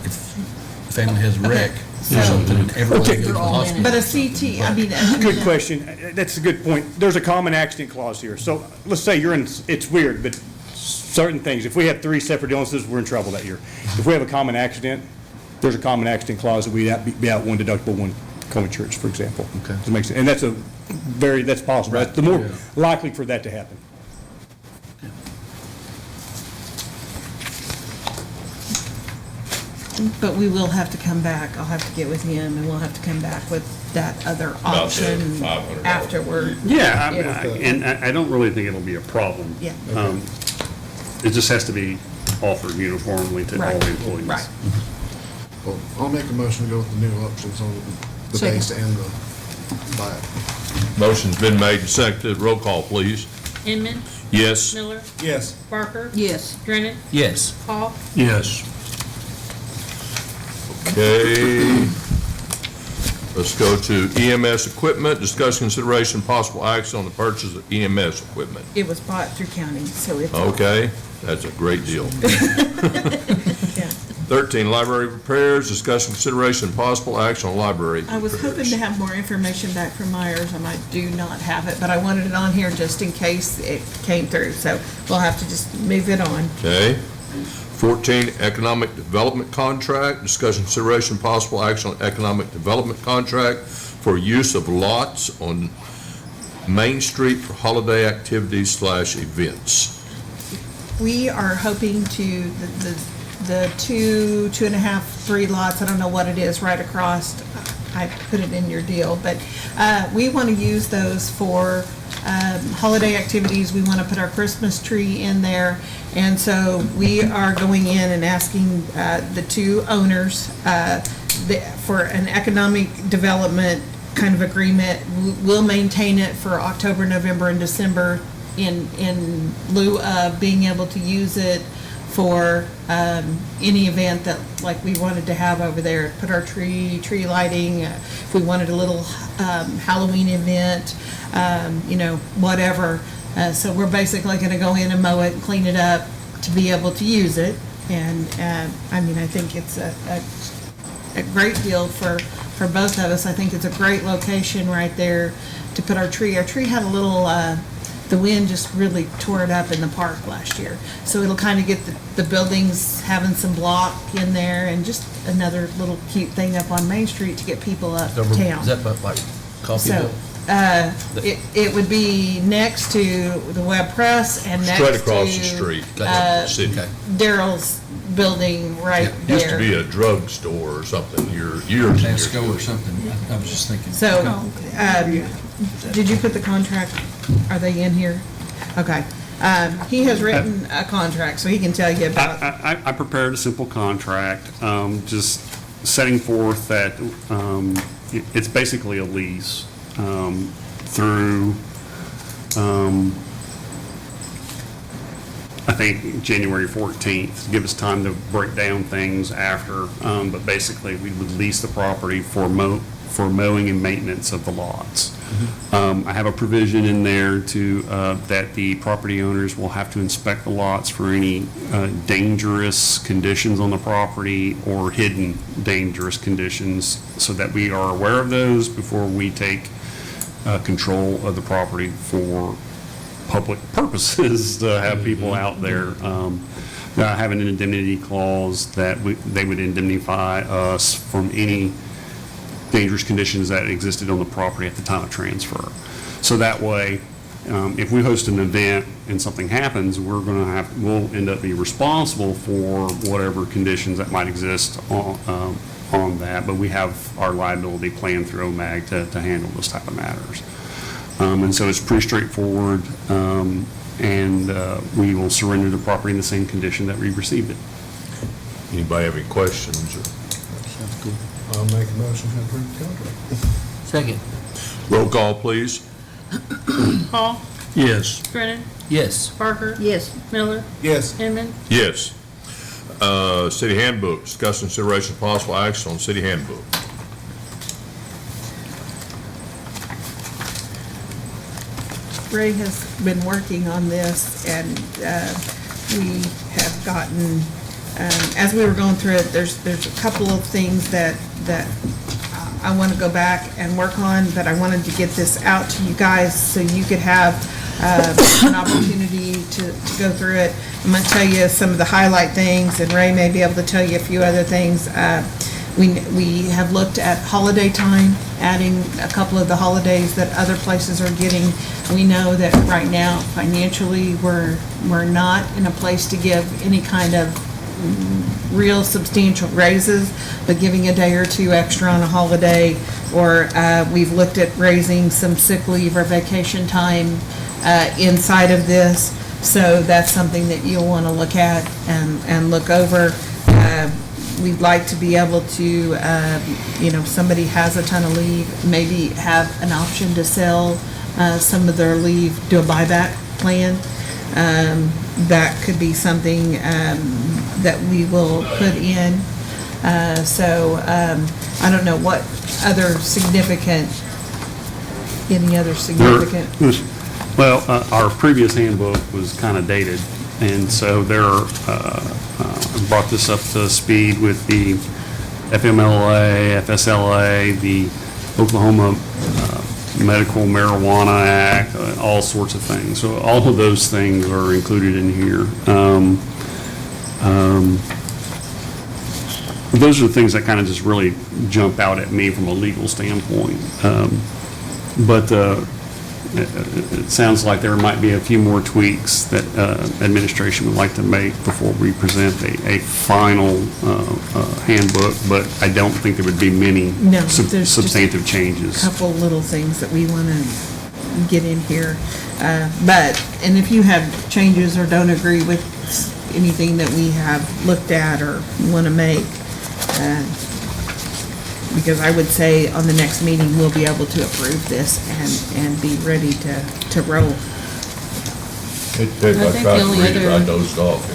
family has a wreck or something, and everybody
Okay.
goes to the hospital.
But a CT, I mean.
Good question. That's a good point. There's a common accident clause here. So let's say it's weird, but certain things, if we have 3 separate illnesses, we're in trouble that year. If we have a common accident, there's a common accident clause that we'd be out one deductible, one co-insurance, for example.
Okay.
Does that make sense? And that's possible.
Right.
That's the more
Yeah.
likely for that to happen.
But we will have to come back. I'll have to get with him, and we'll have to come back with that other
the
option
$500.
afterward.
Yeah,
Yeah.
and I don't really think it'll be a problem.
Yeah.
It just has to be offered uniformly to all
Right.
the employees.
Right.
Well, I'll make a motion to go with the new options on the
Second.
base and the buy.
motion's been made and seconded. Roll call, please.
Inman,
Yes.
Miller,
Yes.
Barker,
Yes.
Drennan,
Yes.
Hall,
Yes.
Okay. Let's go to EMS equipment, discuss consideration, possible action on the purchase of EMS equipment.
It was bought through county, so it's.
Okay, that's a great deal.
Yeah.
13, library repairs, discuss consideration, possible action on library repairs.
I was hoping to have more information back from Myers, and I do not have it, but I wanted it on here just in case it came through, so we'll have to just move it on.
Okay. 14, economic development contract, discuss consideration, possible action on economic development contract for use of lots on Main Street for holiday activities / events.
We are hoping to, the 2.5, 3 lots, I don't know what it is, right across, I put it in your deal, but we want to use those for holiday activities. We want to put our Christmas tree in there, and so we are going in and asking the 2 owners for an economic development kind of agreement. We'll maintain it for October, November, and December in lieu of being able to use it for any event that, like we wanted to have over there, put our tree lighting, if we wanted a little Halloween event, whatever. So we're basically going to go in and mow it and clean it up to be able to use it. And, I think it's a great deal for both of us. I think it's a great location right there to put our tree. Our tree had a little, the wind just really tore it up in the park last year. So it'll kind of get the buildings having some block in there, and just another little cute thing up on Main Street to get people uptown.
Is that like coffee
So,
bill?
it would be next to the Web Press and next to.
Straight across the street. City.
Okay.
Daryl's building right there.
Used to be a drugstore or something years ago.
Tesco or something. I was just thinking.
So, did you put the contract, are they in here? Okay. He has written a contract, so he can tell you about.
I prepared a simple contract, just setting forth that it's basically a lease through, I think, January 14th, to give us time to break down things after. But basically, we would lease the property for mowing and maintenance of the lots. I have a provision in there that the property owners will have to inspect the lots for any dangerous conditions on the property or hidden dangerous conditions, so that we are aware of those before we take control of the property for public purposes, to have people out there. I have an indemnity clause that they would indemnify us from any dangerous conditions that existed on the property at the time of transfer. So that way, if we host an event and something happens, we'll end up being responsible for whatever conditions that might exist on that, but we have our liability plan through OMAG to handle those type of matters. And so it's pretty straightforward, and we will surrender the property in the same condition that we received it.
Anybody have any questions?
Sounds cool.
I'll make a motion to approve the contract.
Second.
Roll call, please.
Hall,
Yes.
Brennan,
Yes.
Parker,
Yes.
Miller,
Yes.
Inman.
Yes. City handbook, discuss consideration of possible action on city handbook.
Ray has been working on this, and we have gotten, as we were going through it, there's a couple of things that I want to go back and work on, but I wanted to get this out to you guys so you could have an opportunity to go through it. I'm going to tell you some of the highlight things, and Ray may be able to tell you a few other things. We have looked at holiday time, adding a couple of the holidays that other places are getting. We know that right now, financially, we're not in a place to give any kind of real substantial raises, but giving a day or two extra on a holiday, or we've looked at raising some sick leave or vacation time inside of this. So that's something that you'll want to look at and look over. We'd like to be able to, somebody has a ton of leave, maybe have an option to sell some of their leave, do a buyback plan. That could be something that we will put in. I don't know what other significant, any other significant?
Well, our previous handbook was kind of dated, and so brought this up to speed with the FMLA, FSLA, the Oklahoma Medical Marijuana Act, all sorts of things. So all of those things are included in here. Those are the things that kind of just really jump out at me from a legal standpoint. But it sounds like there might be a few more tweaks that administration would like to make before we present a final handbook, but I don't think there would be many
No, there's just
substantive changes.
Couple little things that we want to get in here. And if you have changes or don't agree with anything that we have looked at or want to make, because I would say on the next meeting, we'll be able to approve this and be ready to roll.
If
I
I
think
tried
the
to
only
read it,
other-
I dozed off.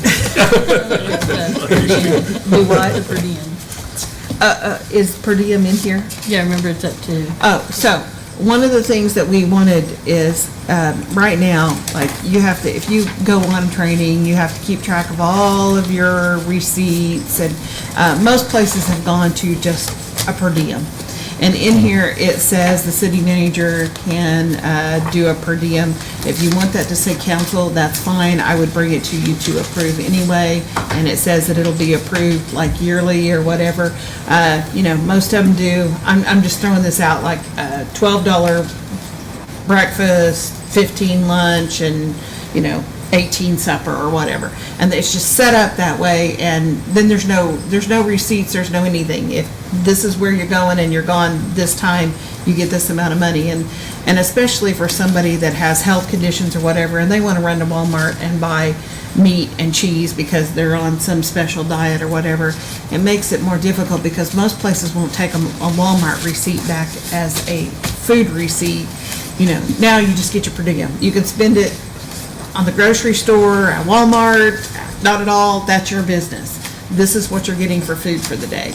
Do what?
The per diem.
Is per diem in here?
Yeah, remember it's up to.
Oh, so, one of the things that we wanted is, right now, like, you have to, if you go on training, you have to keep track of all of your receipts, and most places have gone to just a per diem. And in here, it says the city manager can do a per diem. If you want that to say council, that's fine. I would bring it to you to approve anyway. And it says that it'll be approved like yearly or whatever. Most of them do. I'm just throwing this out, like $12 breakfast, 15 lunch, and 18 supper or whatever. And it's just set up that way, and then there's no receipts, there's no anything. If this is where you're going and you're gone this time, you get this amount of money. And especially for somebody that has health conditions or whatever, and they want to run to Walmart and buy meat and cheese because they're on some special diet or whatever, it makes it more difficult because most places won't take a Walmart receipt back as a food receipt. Now you just get your per diem. You can spend it on the grocery store, at Walmart, not at all, that's your business. This is what you're getting for food for the day.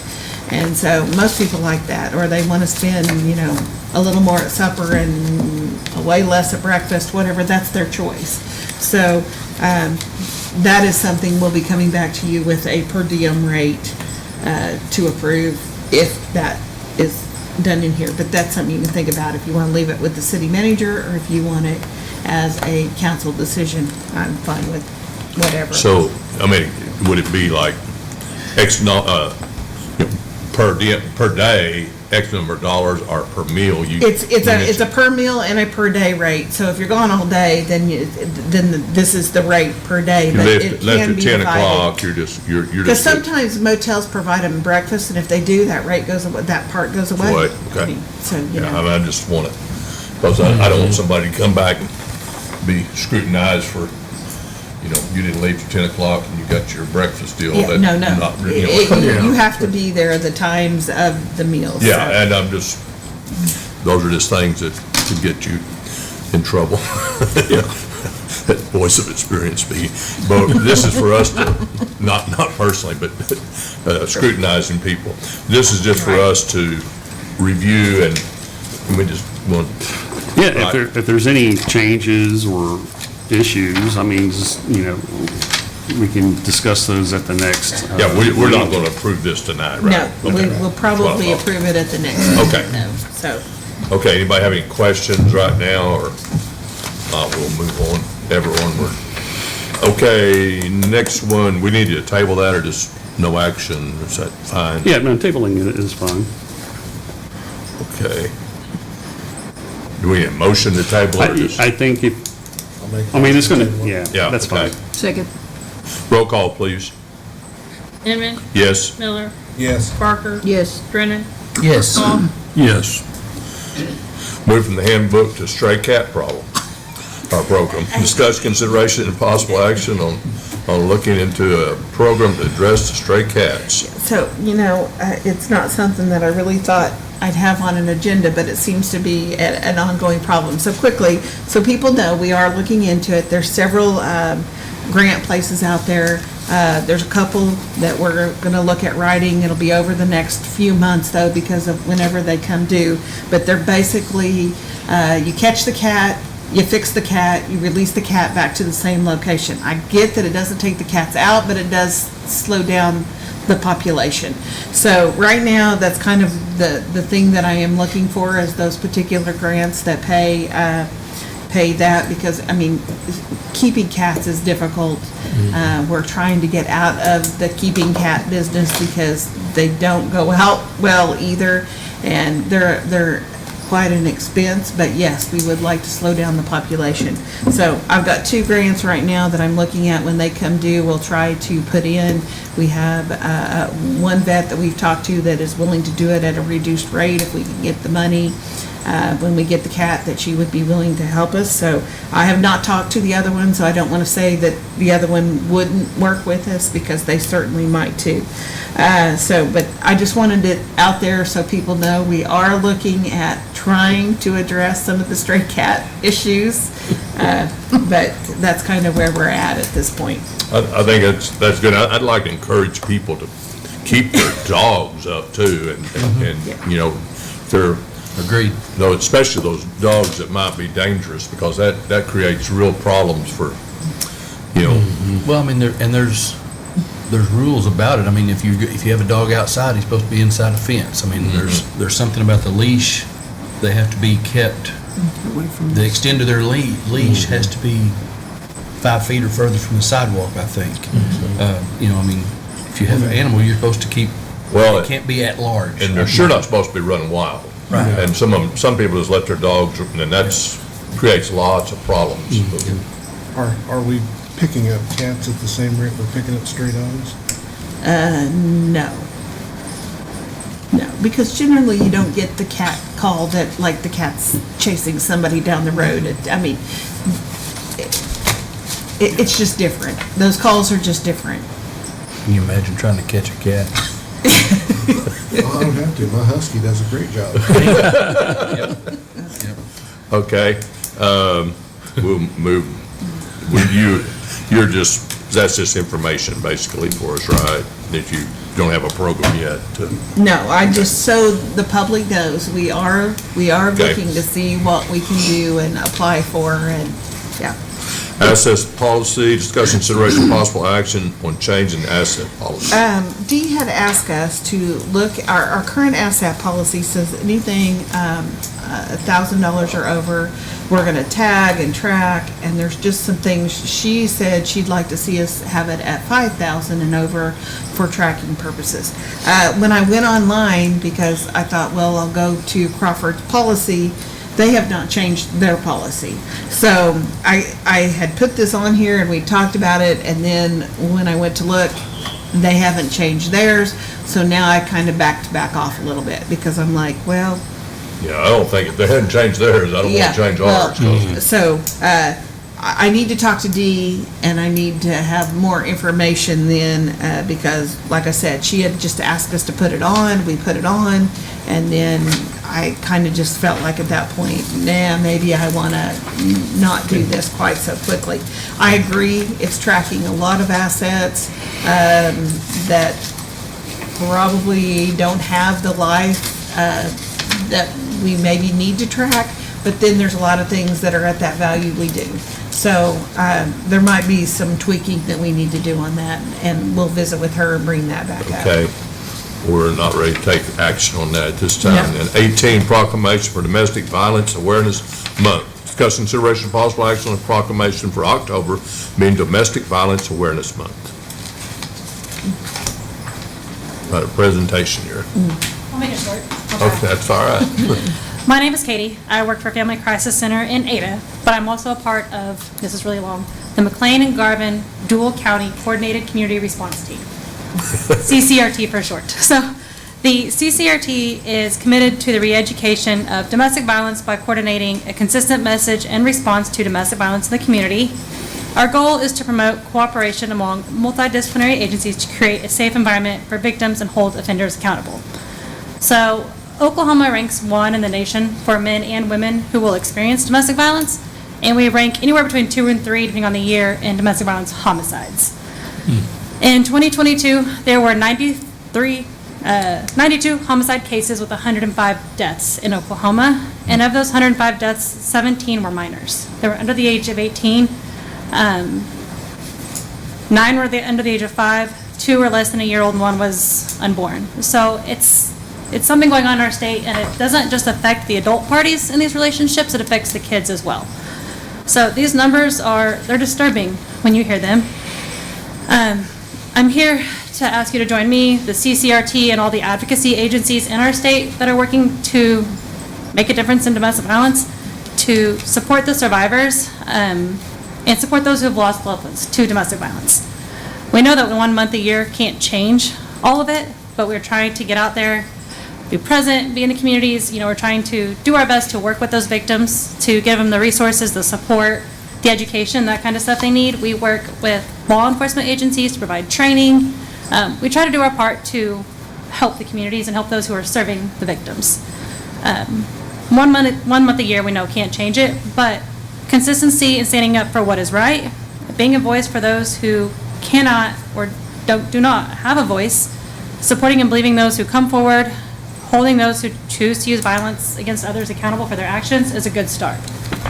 And so most people like that, or they want to spend, a little more at supper and way less at breakfast, whatever, that's their choice. So that is something we'll be coming back to you with a per diem rate to approve if that is done in here. But that's something you can think about if you want to leave it with the city manager or if you want it as a council decision. I'm fine with whatever.
So, would it be like per day, X number of dollars, or per meal?
It's a per meal and a per day rate. So if you're gone all day, then this is the rate per day. But it can be
at 10
divided.
o'clock, you're
Because
just.
sometimes motels provide them breakfast, and if they do, that rate goes away, that part goes away.
Right, okay. I just want it, because I don't want somebody to come back and be scrutinized for, you didn't leave till 10 o'clock and you got your breakfast deal.
Yeah,
That's
no.
not really-
You have to be there the times of the meals.
Yeah,
so.
and those are just things that could get you in trouble. Voice of experience speaking. But this is for us to, not personally, but scrutinizing people. This is just for us to review, and we just want.
Yeah, if there's any changes or issues, just, we can discuss those at the next.
Yeah, we're not going to approve this tonight, right?
No, we'll probably approve it at the next meeting.
Okay.
So.
Okay, anybody have any questions right now, or we'll move on, ever onward? Okay, next one, we need to table that or just no action, is that fine?
Yeah, no, tabling it is fine.
Okay. Do we need a motion to table it? or just-
I think it's gonna, yeah, that's
okay.
fine.
Second.
Roll call, please.
Inman,
Yes.
Miller,
Yes.
Barker,
Yes.
Brennan,
Yes.
Hall.
Yes.
Move from the handbook to stray cat problem, our program. Discuss consideration and possible action on looking into a program to address the stray cats.
So, it's not something that I really thought I'd have on an agenda, but it seems to be an ongoing problem. So quickly, so people know, we are looking into it. There's several grant places out there There's a couple that we're gonna look at writing. It'll be over the next few months though, because of whenever they come due. But they're basically, you catch the cat, you fix the cat, you release the cat back to the same location. I get that it doesn't take the cats out, but it does slow down the population. So right now, that's kind of the thing that I am looking for, is those particular grants that pay that, because, I mean, keeping cats is difficult. We're trying to get out of the keeping cat business because they don't go out well either, and they're quite an expense, but yes, we would like to slow down the population. So I've got 2 grants right now that I'm looking at. When they come due, we'll try to put in. We have one vet that we've talked to that is willing to do it at a reduced rate if we can get the money. When we get the cat, that she would be willing to help us. So I have not talked to the other one, so I don't want to say that the other one wouldn't work with us, because they certainly might too. But I just wanted it out there so people know we are looking at trying to address some of the stray cat issues. But that's kind of where we're at this point.
I think that's good. I'd like to encourage people to keep their dogs up too, and you know, they're.
Agreed.
No, especially those dogs that might be dangerous, because that creates real problems for, you know.
Well, I mean, there's rules about it. I mean, if you have a dog outside, he's supposed to be inside a fence. I mean, there's something about the leash. They have to be kept. The extent of their leash has to be 5 feet or further from the sidewalk, I think. You know, I mean, if you have an animal, you're supposed to keep.
Well,
it can't be at large.
And they're sure not supposed to be running wild.
Right.
And some people just let their dogs, and that's creates lots of problems.
Are we picking up cats at the same rate we're picking up stray dogs?
No. No, because generally you don't get the cat call that, like, the cat's chasing somebody down the road. It's just different. Those calls are just different.
Can you imagine trying to catch a cat?
Well, I don't have to. My husky does a great job.
Okay, we'll move. That's just information basically for us, right? That you don't have a program yet to.
No, I just, so the public knows, we are looking to see what we can do and apply for, and, yeah.
Asset policy, discussion, consideration, possible action on change in asset policy.
Dee had asked us to look, our current asset policy says anything $1,000 or over, we're gonna tag and track, and there's just some things, she said she'd like to see us have it at 5,000 and over for tracking purposes. When I went online, because I thought, well, I'll go to Crawford's policy, they have not changed their policy. So I had put this on here and we talked about it, and then when I went to look, they haven't changed theirs. So now I kind of back off a little bit, because I'm like, well.
Yeah, I don't think, if they hadn't changed theirs, I don't want to change ours.
So I need to talk to Dee, and I need to have more information then, because like I said, she had just asked us to put it on, we put it on, and then I kind of just felt like at that point, maybe I want to not do this quite so quickly. I agree, it's tracking a lot of assets that probably don't have the life that we maybe need to track, but then there's a lot of things that are at that value we do. So there might be some tweaking that we need to do on that, and we'll visit with her and bring that back up.
Okay. We're not ready to take action on that at this time.
No.
And 18, proclamation for Domestic Violence Awareness Month. Discuss consideration of possible action on the proclamation for October being Domestic Violence Awareness Month. Got a presentation here.
I'll make it short.
Okay, that's all right.
My name is Katie. I work for Family Crisis Center in Ada, but I'm also a part of, this is really long, the McLean and Garvin Dual County Coordinated Community Response Team. CCRT for short. So the CCRT is committed to the re-education of domestic violence by coordinating a consistent message and response to domestic violence in the community. Our goal is to promote cooperation among multidisciplinary agencies to create a safe environment for victims and hold offenders accountable. So Oklahoma ranks 1 in the nation for men and women who will experience domestic violence, and we rank anywhere between 2 and 3, depending on the year, in domestic violence homicides. In 2022, there were 92 homicide cases with 105 deaths in Oklahoma. And of those 105 deaths, 17 were minors. They were under the age of 18. 9 were under the age of 5, 2 were less than a year old, and 1 was unborn. So it's something going on in our state, and it doesn't just affect the adult parties in these relationships, it affects the kids as well. So these numbers they're disturbing when you hear them. I'm here to ask you to join me, the CCRT, and all the advocacy agencies in our state that are working to make a difference in domestic violence, to support the survivors, and support those who have lost loved ones to domestic violence. We know that 1 month a year can't change all of it, but we're trying to get out there, be present, be in the communities. We're trying to do our best to work with those victims, to give them the resources, the support, the education, that kind of stuff they need. We work with law enforcement agencies to provide training. We try to do our part to help the communities and help those who are serving the victims. 1 month a year we know can't change it, but consistency and standing up for what is right, being a voice for those who cannot or do not have a voice, supporting and believing those who come forward, holding those who choose to use violence against others accountable for their actions is a good start.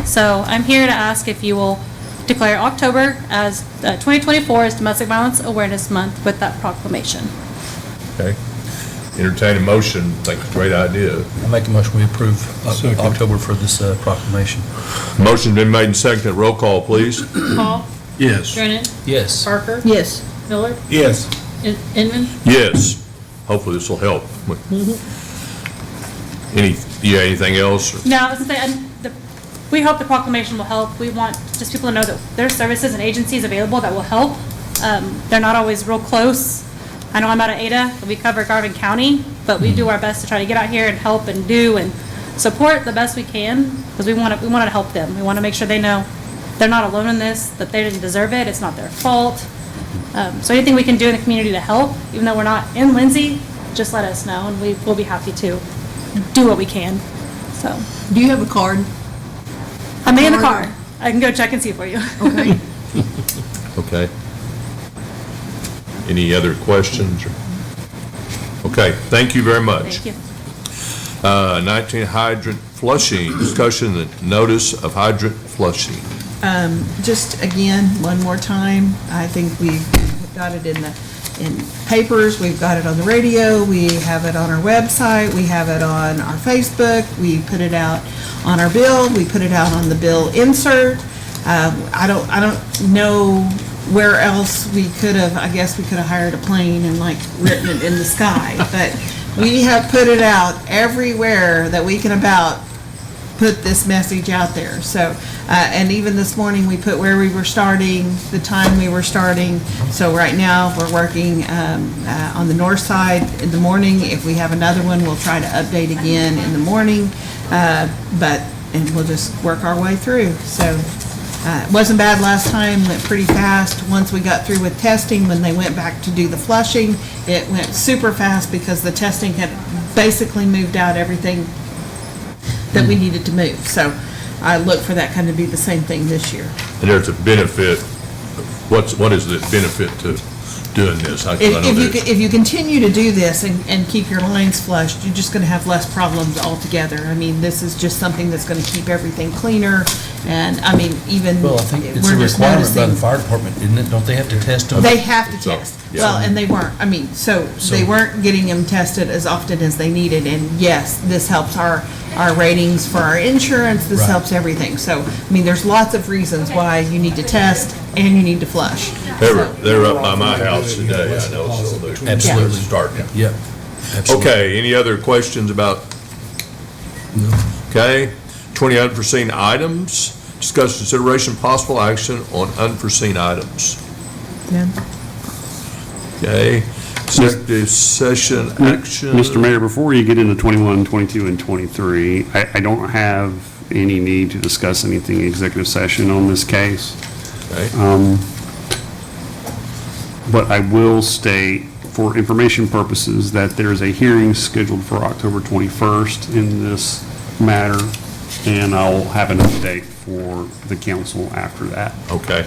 So I'm here to ask if you will declare October as 2024 as Domestic Violence Awareness Month with that proclamation.
Okay. Entertain a motion. Think it's a great idea.
I make a motion we approve October for this proclamation.
Motion's been made and seconded. Roll call, please.
Paul?
Yes.
Drennan?
Yes.
Parker?
Yes.
Miller?
Yes.
Inman?
Yes. Hopefully this will help. You got anything else?
No, I was gonna say, we hope the proclamation will help. We want just people to know that there's services and agencies available that will help. They're not always real close. I know I'm out of Ada, but we cover Garvin County, but we do our best to try to get out here and help and do and support the best we can, because we want to help them. We want to make sure they know they're not alone in this, that they didn't deserve it, it's not their fault. So anything we can do in the community to help, even though we're not in Lindsay, just let us know, and we'll be happy to do what we can. So,
Do you have a card?
I'm in the car. I can go check and see for you.
Okay.
Okay. Any other questions? Okay, thank you very much.
Thank you.
19 hydrant flushing, discussion the notice of hydrant flushing.
Just again, one more time, I think we've got it in papers, we've got it on the radio, we have it on our website, we have it on our Facebook, we put it out on our bill, we put it out on the bill insert. I don't know where else we could have, I guess we could have hired a plane and written it in the sky, but we have put it out everywhere that we can about put this message out there. So, and even this morning, we put where we were starting, the time we were starting. So right now, we're working on the north side in the morning. If we have another one, we'll try to update again in the morning. And we'll just work our way through. So it wasn't bad last time, went pretty fast. Once we got through with testing, when they went back to do the flushing, it went super fast because the testing had basically moved out everything that we needed to move. So I look for that kind of be the same thing this year.
And there's a benefit. What is the benefit to doing this?
If you continue to do this and keep your lines flushed, you're just going to have less problems altogether. I mean, this is just something that's going to keep everything cleaner. And I mean, even
Well, I think it's a
we're just
requirement by the
noticing.
fire department, isn't it? Don't they have to test them?
They have to
So,
test.
yeah.
Well, and they weren't. I mean, so they weren't getting them tested as often as they needed. And yes, this helps our ratings for our insurance. This
Right.
helps everything. So, I mean, there's lots of reasons why you need to test and you need to flush.
They're up by my house today, I know, so they're
Absolutely.
starting.
Yep. Absolutely.
Okay, any other questions about? Okay, 20 unforeseen items, discuss consideration, possible action on unforeseen items.
Yeah.
Okay, executive session action.
Mr. Mayor, before you get into 21, 22, and 23, I don't have any need to discuss anything in executive session on this case.
Okay.
But I will state, for information purposes, that there is a hearing scheduled for October 21st in this matter, and I'll have an update for the council after that.
Okay.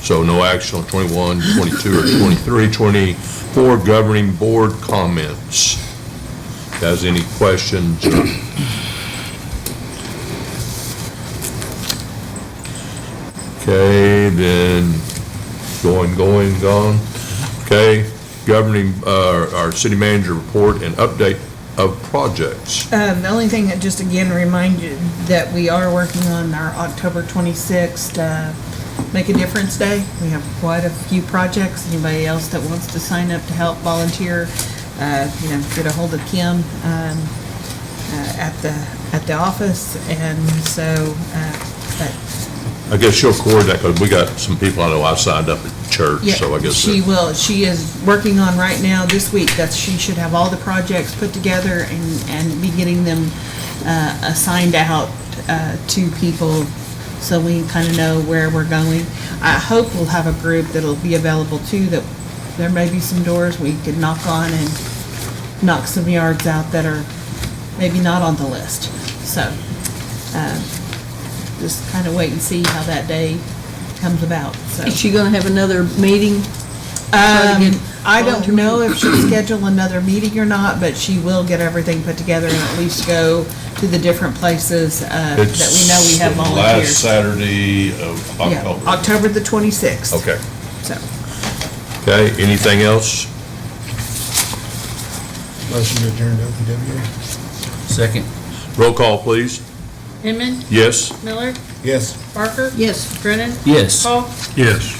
So no action on 21, 22, or 23. 24, governing board comments. Guys, any questions? Okay, then gone. Okay, governing, our city manager report and update of projects.
The only thing that just again remind you that we are working on our October 26th Make a Difference Day. We have quite a few projects. Anybody else that wants to sign up to help volunteer, get a hold of Kim at the office. And so,
I guess she'll coordinate, because we got some people I know I signed up at church,
yeah,
so I guess.
she will. She is working on right now this week that she should have all the projects put together and be getting them assigned out to people so we kind of know where we're going. I hope we'll have a group that'll be available too, that there may be some doors we could knock on and knock some yards out that are maybe not on the list. So, just kind of wait and see how that day comes about, so.
Is she gonna have another meeting? Try to get
I don't know if she'll schedule another meeting or not, but she will get everything put together and at least go to the different places that we know we have
Last
volunteers.
Saturday of
Yeah,
October.
October the 26th.
Okay.
So,
Okay, anything else?
Motion to adjourn to LPWA?
Second.
Roll call, please.
Inman,
Yes?
Miller,
Yes.
Barker,
Yes.
Brennan,
Yes.
Hall.
Yes.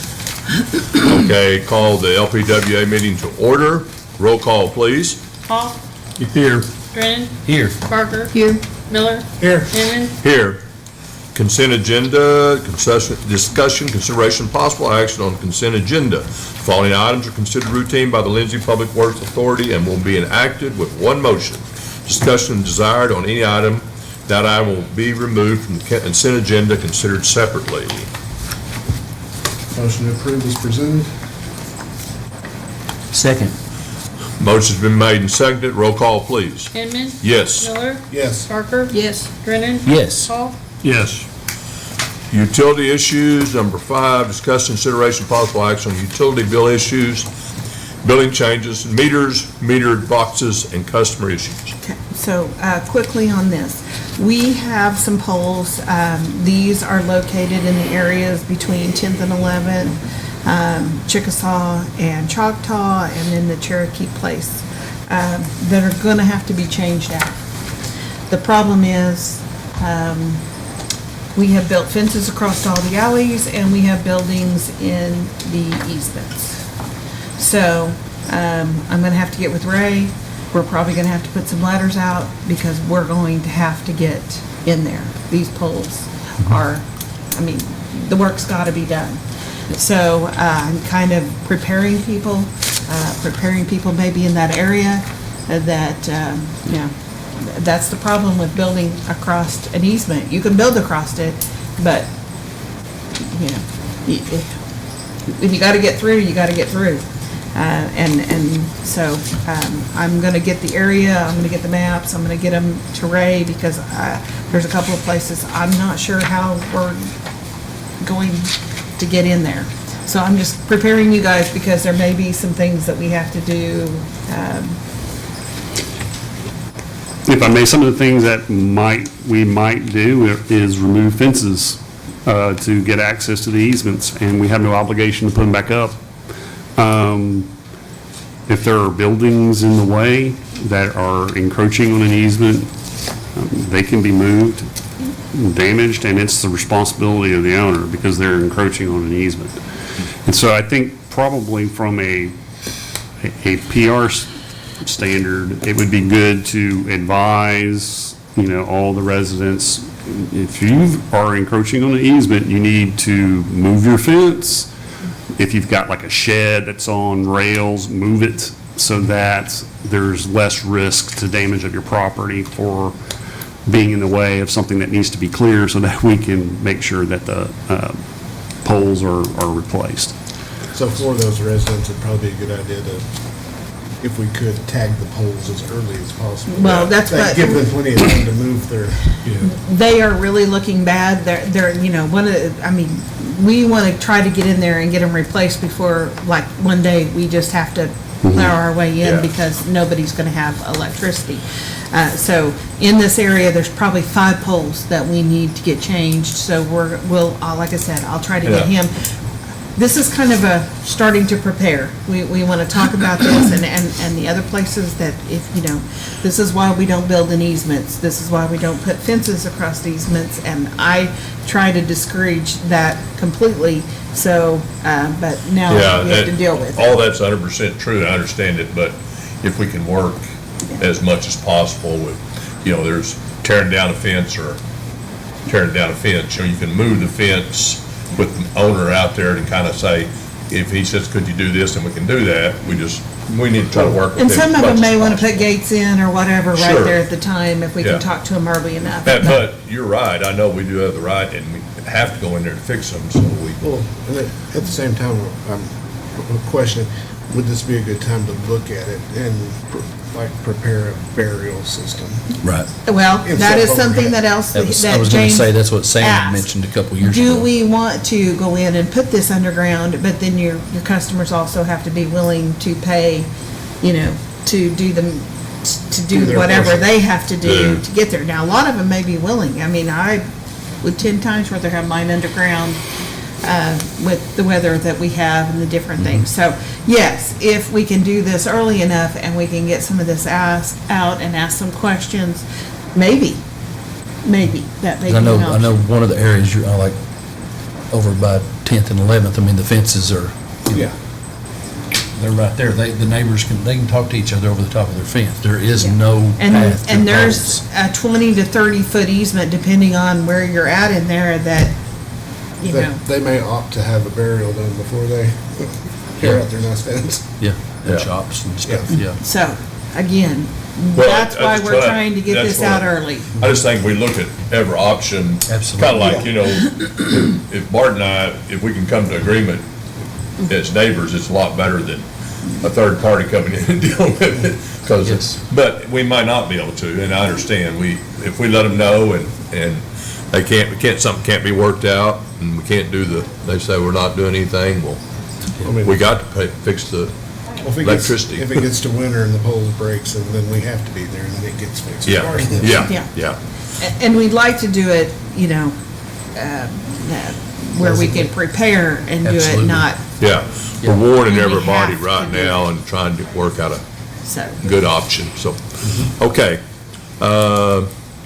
Okay, call the LPWA meeting to order. Roll call, please.
Hall,
Here.
Brennan,
Here.
Barker,
Here.
Miller,
Here.
Inman,
Here. Consent agenda, discussion, consideration, possible action on consent agenda. The following items are considered routine by the Lindsay Public Works Authority and will be enacted with one motion. Discussion desired on any item, that item will be removed from the consent agenda, considered separately.
Motion to approve is presented?
Second.
Motion's been made and seconded. Roll call, please.
Inman,
Yes.
Miller,
Yes.
Barker,
Yes.
Brennan,
Yes.
Hall.
Yes.
Utility issues, number 5, discuss consideration possible action on utility bill issues, billing changes, meters, metered boxes, and customer issues.
okay, so quickly on this. We have some poles. These are located in the areas between 10th and 11th, Chickasaw and Choctaw, and then the Cherokee Place, that are going to have to be changed out. The problem is, we have built fences across all the alleys, and we have buildings in the easements. So, I'm gonna have to get with Ray. We're probably gonna have to put some ladders out, because we're going to have to get in there. These poles are, the work's gotta be done. So, I'm kind of preparing people maybe in that area, that, that's the problem with building across an easement. You can build across it, but, if you gotta get through, you gotta get through. So, I'm gonna get the area, I'm gonna get the maps, I'm gonna get them to Ray, because, there's a couple of places I'm not sure how we're going to get in there. So I'm just preparing you guys, because there may be some things that we have to do,
If I may, some of the things that we might do is remove fences to get access to the easements, and we have no obligation to put them back up. If there are buildings in the way that are encroaching on an easement, they can be moved, damaged, and it's the responsibility of the owner, because they're encroaching on an easement. And so I think probably from a PR standard, it would be good to advise, all the residents, if you are encroaching on an easement, you need to move your fence. If you've got like a shed that's on rails, move it so that there's less risk to damage of your property for being in the way of something that needs to be clear, so that we can make sure that the poles are replaced.
So for those residents, it'd probably be a good idea to, if we could, tag the poles as early as possible.
Well, that's
That'd
what-
give them plenty of time to move their,
they are really looking bad. They're, one of the, we want to try to get in there and get them replaced before, like, one day, we just have to plow our way in
Yeah.
because nobody's going to have electricity. So in this area, there's probably 5 poles that we need to get changed, so we'll, like I said, I'll try to get
Yeah.
him. This is kind of a starting to prepare. We want to talk about this and the other places that if, this is why we don't build in easements. This is why we don't put fences across easements, and I try to discourage that completely, so, but now
Yeah,
we have to
and
deal with it.
all that's 100% true, I understand it, but if we can work as much as possible with, there's tearing down a fence or tearing down a fence, you can move the fence with the owner out there to kind of say, if he says, could you do this, and we can do that, we need to try to work with him.
And some
as
of
much
them may
as
want to put
possible.
gates in or whatever right
Sure.
there at the time, if we
Yeah.
can talk to them early enough.
But you're right, I know we do have the right, and we have to go in there to fix them, so we,
Well, and at the same time, I'm questioning, would this be a good time to look at it and prepare a burial system?
Right.
Well,
If
that is
something
something
had-
that else
That
that
was,
James
I was gonna say, that's what Sam
asked.
mentioned a couple years
Do
ago.
we want to go in and put this underground, but then your customers also have to be willing to pay, to do them, to
Do
do
their
whatever
portion.
they have to do
Do.
to get there. Now, a lot of them may be willing. I mean, I would 10 times rather have mine underground with the weather that we have and the different things. So, yes, if we can do this early enough and we can get some of this out and ask some questions, maybe that may be
I
an
know
option.
one of the areas, like, over by 10th and 11th, I mean, the fences are,
Yeah.
they're right there. The neighbors they can talk to each other over the top of their fence. There is no
And,
path to
and there's
poles.
a 20 to 30-foot easement, depending on where you're at in there, that,
They may opt to have a burial done before they tear out their nice fence.
Yeah, and
Yeah.
shops and stuff, yeah.
so, again,
Well,
that's why
that's
we're
what-
trying to get
that's
this
what-
out early.
I just think we look at every option.
Absolutely.
Kind of like, if Bart and I, if we can come to agreement as neighbors, it's a lot better than a third party coming in and dealing with it.
Yes.
But we might not be able to, and I understand, if we let them know and something can't be worked out, and we can't they say we're not doing anything, well,
I mean,
we got to fix the
if
electricity.
If it gets to winter and the pole breaks, and then we have to be there, and then it gets fixed.
Yeah,
Yeah.
yeah.
And we'd like to do it, where we can prepare and do it,
Absolutely.
not,
Yeah, we're warning
And we
everybody
have to
right
do
now
it.
and trying to work out a
so.
good option, so, okay.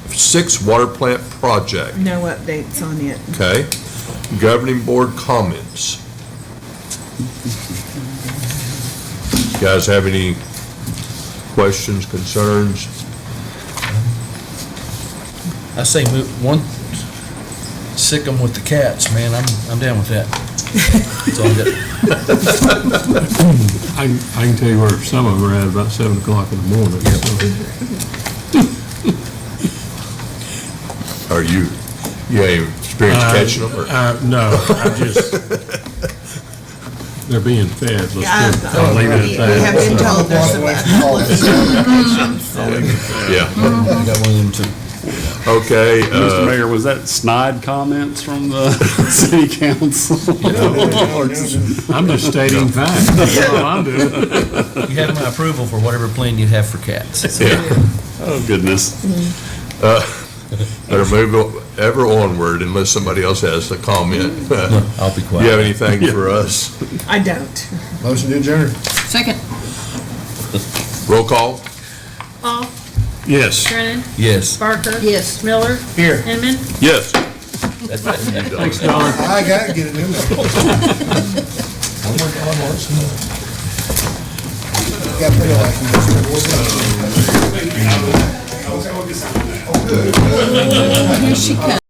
6 water plant project,
No updates on it.
okay? Governing board comments. Guys have any questions, concerns?
I say sick them with the cats, man, I'm down with that. That's all I got.
I can tell you where some of them are at about 7 o'clock in the morning, so.
Are you have experience catching them, or?
No, they're being fed,
Yeah,
I'll leave it
we
at
have
that.
been told there's some.
Yeah,
I got one of them too.
okay,
Mr. Mayor, was that snide comments from the city council?
I'm just stating facts, that's all I'm doing.
You have my approval for whatever plan you have for cats.
yeah.
Oh, goodness.
Better move ever onward unless somebody else has a comment.
I'll be
Do
quiet.
you have anything for us?
I don't.
Motion to adjourn.
Second.
Roll call?
Hall,
Yes.
Brennan,
Yes.
Barker.
Yes.
Miller,
Here.
Inman.
Yes.
Thanks, Don.
I got to get it in there. Got to feel like you just-
Here she comes.